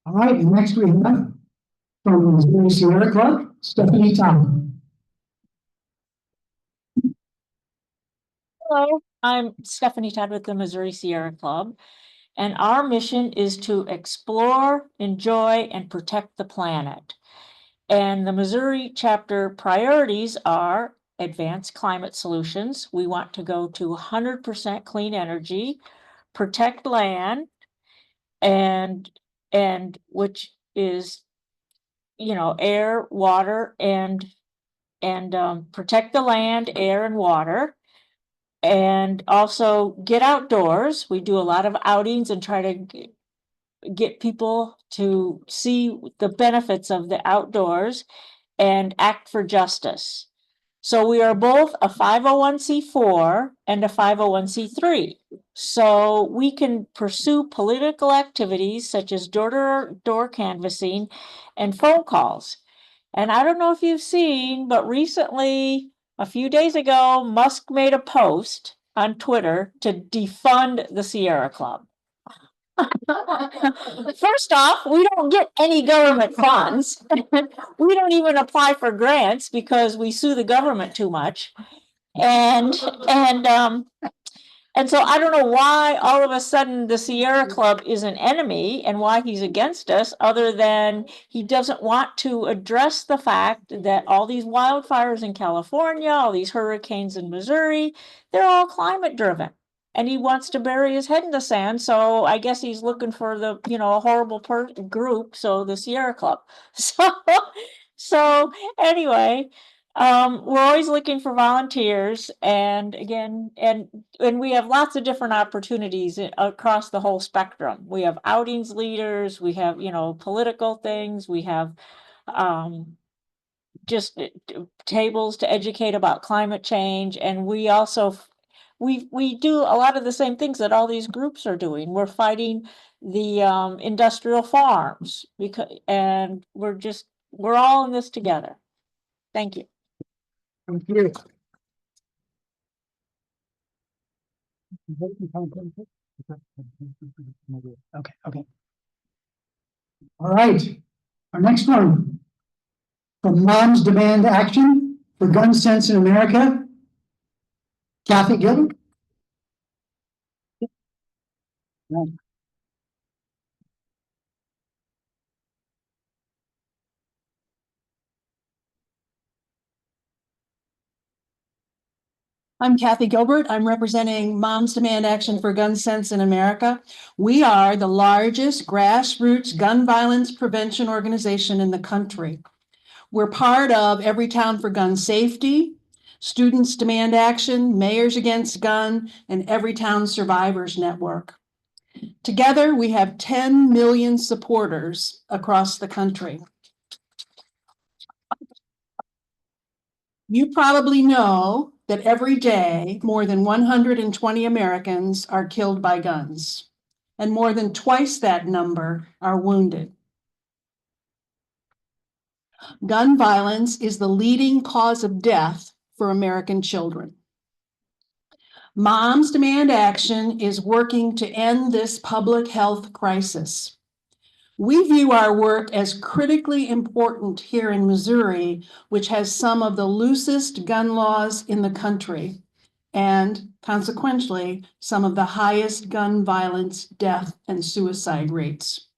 All right, and next we have from the Missouri Sierra Club, Stephanie Tom. Hello, I'm Stephanie Todd with the Missouri Sierra Club, and our mission is to explore, enjoy, and protect the planet. And the Missouri chapter priorities are advanced climate solutions. We want to go to 100% clean energy, protect land, and which is, you know, air, water, and protect the land, air, and water. And also get outdoors. We do a lot of outings and try to get people to see the benefits of the outdoors and act for justice. So we are both a 501c4 and a 501c3. So we can pursue political activities such as door-to-door canvassing and phone calls. And I don't know if you've seen, but recently, a few days ago, Musk made a post on Twitter to defund the Sierra Club. First off, we don't get any government funds. We don't even apply for grants because we sue the government too much. And so I don't know why all of a sudden the Sierra Club is an enemy and why he's against us, other than he doesn't want to address the fact that all these wildfires in California, all these hurricanes in Missouri, they're all climate driven. And he wants to bury his head in the sand. So I guess he's looking for the, a horrible group. So the Sierra Club. So anyway, we're always looking for volunteers, and again, and we have lots of different opportunities across the whole spectrum. We have outings leaders, we have, political things, we have just tables to educate about climate change, and we also we do a lot of the same things that all these groups are doing. We're fighting the industrial farms and we're all in this together. Thank you. Thank you. Okay. All right. Our next one. From Moms Demand Action for Gun Sense in America. Kathy Gilbert. I'm Kathy Gilbert. I'm representing Moms Demand Action for Gun Sense in America. We are the largest grassroots gun violence prevention organization in the country. We're part of Everytown for Gun Safety, Students Demand Action, Mayors Against Gun, and Everytown Survivors Network. Together, we have 10 million supporters across the country. You probably know that every day, more than 120 Americans are killed by guns, and more than twice that number are wounded. Gun violence is the leading cause of death for American children. Moms Demand Action is working to end this public health crisis. We view our work as critically important here in Missouri, which has some of the loosest gun laws in the country, and consequently, some of the highest gun violence, death, and suicide rates.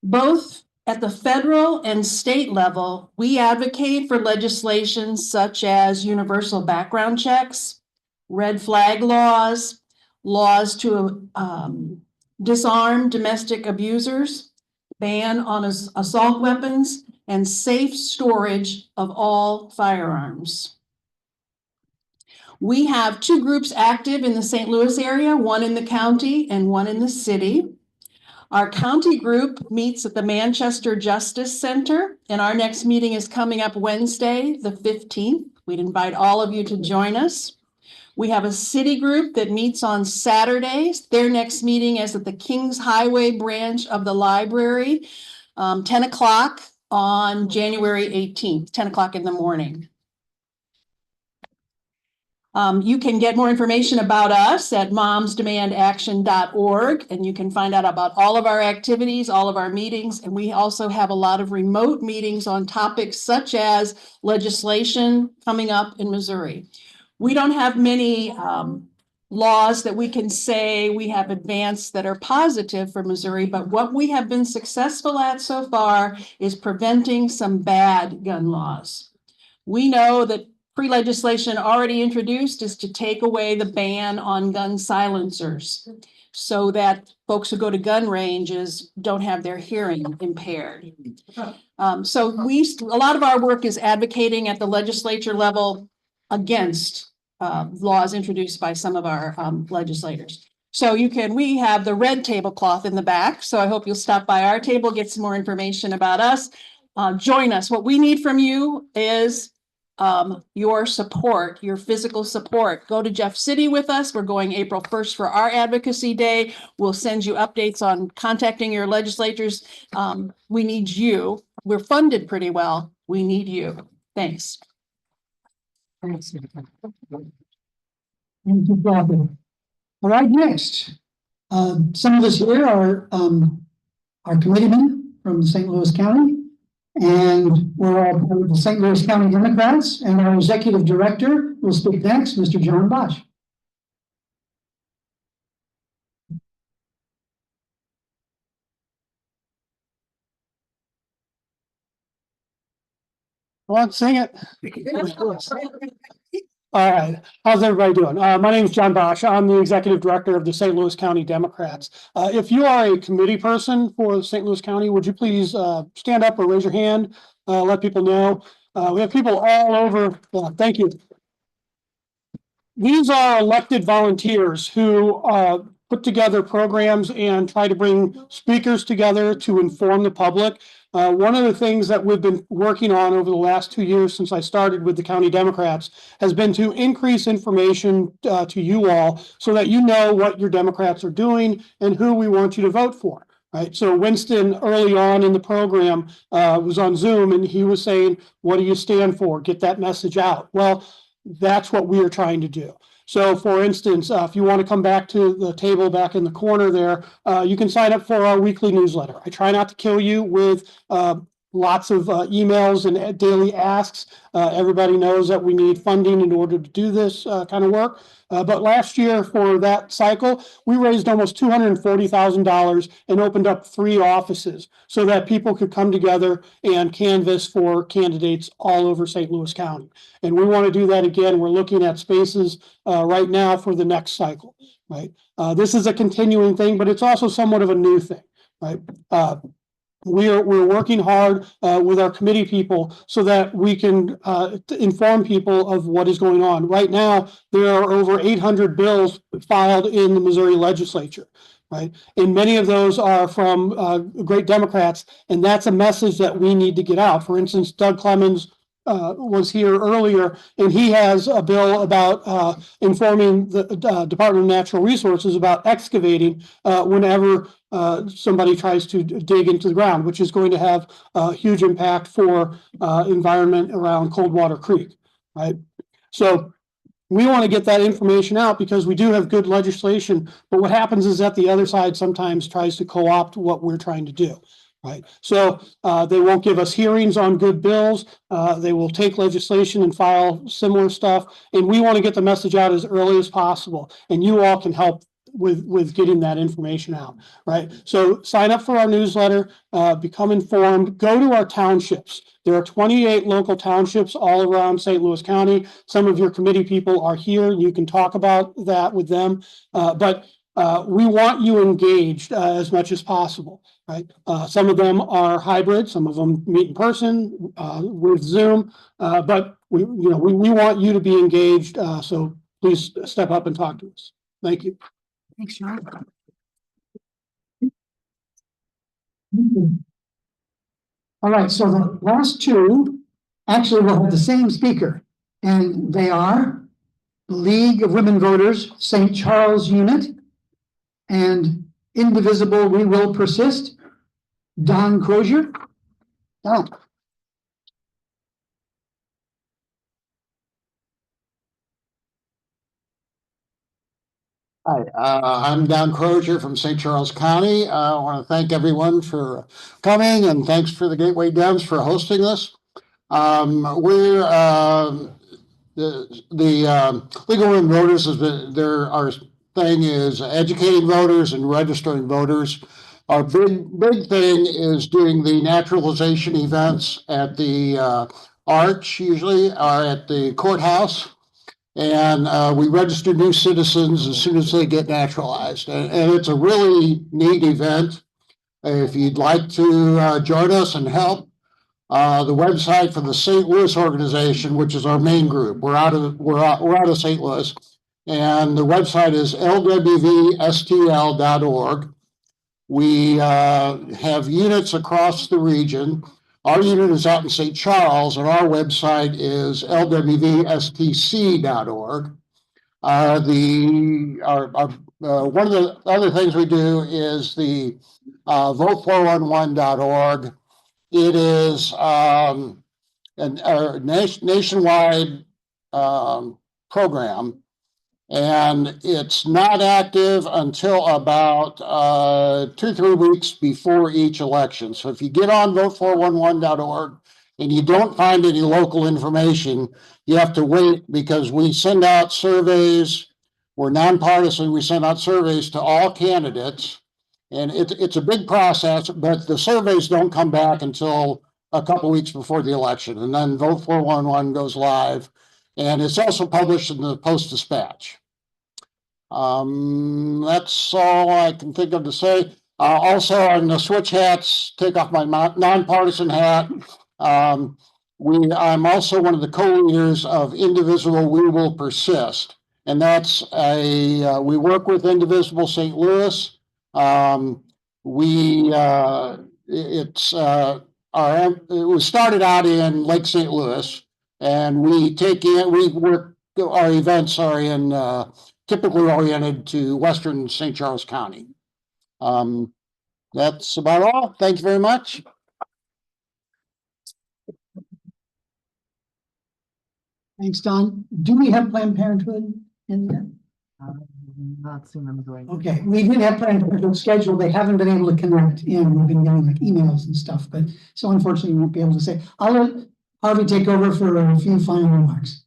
Both at the federal and state level, we advocate for legislation such as universal background checks, red flag laws, laws to disarm domestic abusers, ban on assault weapons, and safe storage of all firearms. We have two groups active in the St. Louis area, one in the county and one in the city. Our county group meets at the Manchester Justice Center, and our next meeting is coming up Wednesday, the 15th. We'd invite all of you to join us. We have a city group that meets on Saturdays. Their next meeting is at the Kings Highway branch of the library, 10 o'clock on January 18th, 10 o'clock in the morning. You can get more information about us at momsdemandaction.org, and you can find out about all of our activities, all of our meetings, and we also have a lot of remote meetings on topics such as legislation coming up in Missouri. We don't have many laws that we can say we have advanced that are positive for Missouri, but what we have been successful at so far is preventing some bad gun laws. We know that pre-legislation already introduced is to take away the ban on gun silencers so that folks who go to gun ranges don't have their hearing impaired. So a lot of our work is advocating at the legislature level against laws introduced by some of our legislators. So we have the red tablecloth in the back. So I hope you'll stop by our table, get some more information about us. Join us. What we need from you is your support, your physical support. Go to Jeff City with us. We're going April 1st for our advocacy day. We'll send you updates on contacting your legislators. We need you. We're funded pretty well. We need you. Thanks. Thank you, Barbara. All right, next. Some of us here are committeemen from St. Louis County, and we're all part of the St. Louis County Democrats, and our executive director will speak next, Mr. John Bosch. Go on, sing it. All right. How's everybody doing? My name is John Bosch. I'm the executive director of the St. Louis County Democrats. If you are a committee person for St. Louis County, would you please stand up or raise your hand? Let people know. We have people all over. Thank you. These are elected volunteers who put together programs and try to bring speakers together to inform the public. One of the things that we've been working on over the last 2 years since I started with the County Democrats has been to increase information to you all so that you know what your Democrats are doing and who we want you to vote for. Right. So Winston early on in the program was on Zoom and he was saying, what do you stand for? Get that message out. Well, that's what we are trying to do. So for instance, if you want to come back to the table back in the corner there, you can sign up for our weekly newsletter. I try not to kill you with lots of emails and daily asks. Everybody knows that we need funding in order to do this kind of work. But last year for that cycle, we raised almost $240,000 and opened up 3 offices so that people could come together and canvass for candidates all over St. Louis County. And we want to do that again. We're looking at spaces right now for the next cycle, right? This is a continuing thing, but it's also somewhat of a new thing, right? We're working hard with our committee people so that we can inform people of what is going on. Right now, there are over 800 bills filed in the Missouri legislature, right? And many of those are from great Democrats, and that's a message that we need to get out. For instance, Doug Clemens was here earlier, and he has a bill about informing the Department of Natural Resources about excavating whenever somebody tries to dig into the ground, which is going to have a huge impact for environment around Coldwater Creek, right? So we want to get that information out because we do have good legislation, but what happens is that the other side sometimes tries to co-opt what we're trying to do. Right. So they won't give us hearings on good bills. They will take legislation and file similar stuff. And we want to get the message out as early as possible. And you all can help with getting that information out. Right. So sign up for our newsletter, become informed, go to our townships. There are 28 local townships all around St. Louis County. Some of your committee people are here. You can talk about that with them. But we want you engaged as much as possible. Right. Some of them are hybrid. Some of them meet in person with Zoom. But we want you to be engaged. So please step up and talk to us. Thank you. Thanks, John. All right. So the last 2 actually will have the same speaker, and they are the League of Women Voters St. Charles Unit and Indivisible We Will Persist. Don Crozier. Don. Hi, I'm Don Crozier from St. Charles County. I want to thank everyone for coming and thanks for the Gateway Dems for hosting this. We're the League of Women Voters has been there. Our thing is educating voters and registering voters. Our big thing is doing the naturalization events at the Arch, usually, or at the courthouse. And we register new citizens as soon as they get naturalized. And it's a really neat event. If you'd like to join us and help, the website for the St. Louis organization, which is our main group, we're out of St. Louis, and the website is lwvstl.org. We have units across the region. Our unit is out in St. Charles, and our website is lwvstc.org. One of the other things we do is the vote411.org. It is a nationwide program, and it's not active until about 2-3 weeks before each election. So if you get on vote411.org and you don't find any local information, you have to wait, because we send out surveys. We're nonpartisan. We send out surveys to all candidates, and it's a big process, but the surveys don't come back until a couple weeks before the election, and then vote411 goes live, and it's also published in the Post-Dispatch. That's all I can think of to say. Also, I'm going to switch hats, take off my nonpartisan hat. I'm also one of the co-leaders of Indivisible We Will Persist, and that's we work with Indivisible St. Louis. It was started out in Lake St. Louis, and our events are in typically oriented to Western St. Charles County. That's about all. Thank you very much. Thanks, Don. Do we have Planned Parenthood in there? Not seeing them doing. Okay, we did have Planned Parenthood scheduled. They haven't been able to connect in. We've been getting like emails and stuff, but so unfortunately we won't be able to say. I'll let Harvey take over for a few final remarks.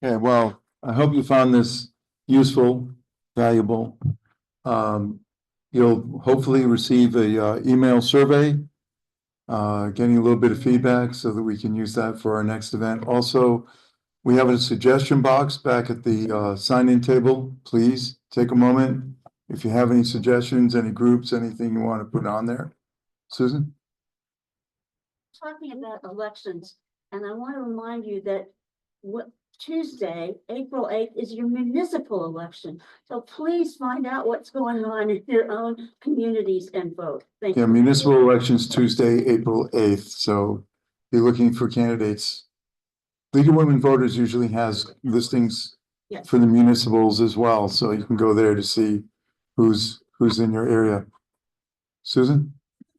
Okay, well, I hope you found this useful, valuable. You'll hopefully receive a email survey, getting a little bit of feedback so that we can use that for our next event. Also, we have a suggestion box back at the sign-in table. Please take a moment. If you have any suggestions, any groups, anything you want to put on there. Susan? Talking about elections, and I want to remind you that Tuesday, April 8th, is your municipal election. So please find out what's going on in your own communities and vote. Thank you. Municipal elections Tuesday, April 8th. So you're looking for candidates. League of Women Voters usually has listings for the municipals as well. So you can go there to see who's in your area. Susan?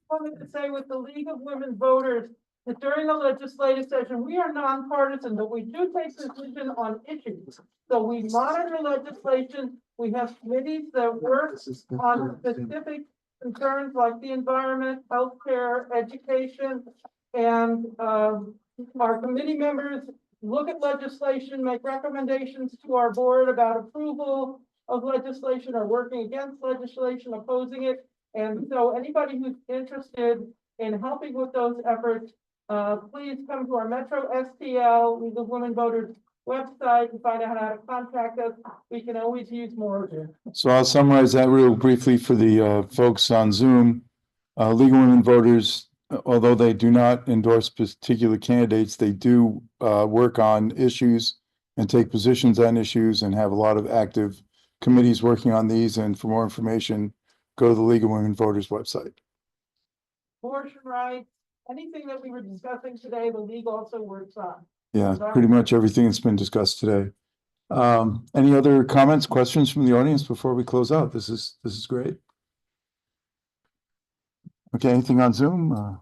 I wanted to say with the League of Women Voters that during the legislative session, we are nonpartisan, but we do take decision on issues. So we monitor legislation. We have committees that work on specific concerns like the environment, healthcare, education, and our committee members look at legislation, make recommendations to our board about approval of legislation or working against legislation, opposing it. And so anybody who's interested in helping with those efforts, please come to our Metro STL, League of Women Voters website and find out how to contact us. We can always use more of you. So I'll summarize that real briefly for the folks on Zoom. League of Women Voters, although they do not endorse particular candidates, they do work on issues and take positions on issues and have a lot of active committees working on these. And for more information, go to the League of Women Voters website. Abortion rights, anything that we were discussing today, the league also works on. Yeah, pretty much everything that's been discussed today. Any other comments, questions from the audience before we close out? This is great. Okay, anything on Zoom?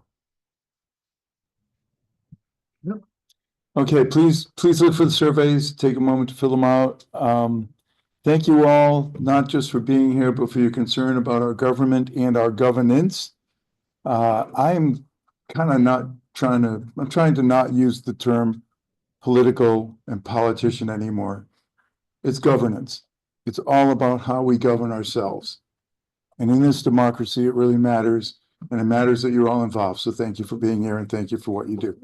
Nope. Okay, please look for the surveys. Take a moment to fill them out. Thank you all, not just for being here, but for your concern about our government and our governance. I'm kind of not I'm trying to not use the term political and politician anymore. It's governance. It's all about how we govern ourselves. And in this democracy, it really matters. And it matters that you're all involved. So thank you for being here and thank you for what you do.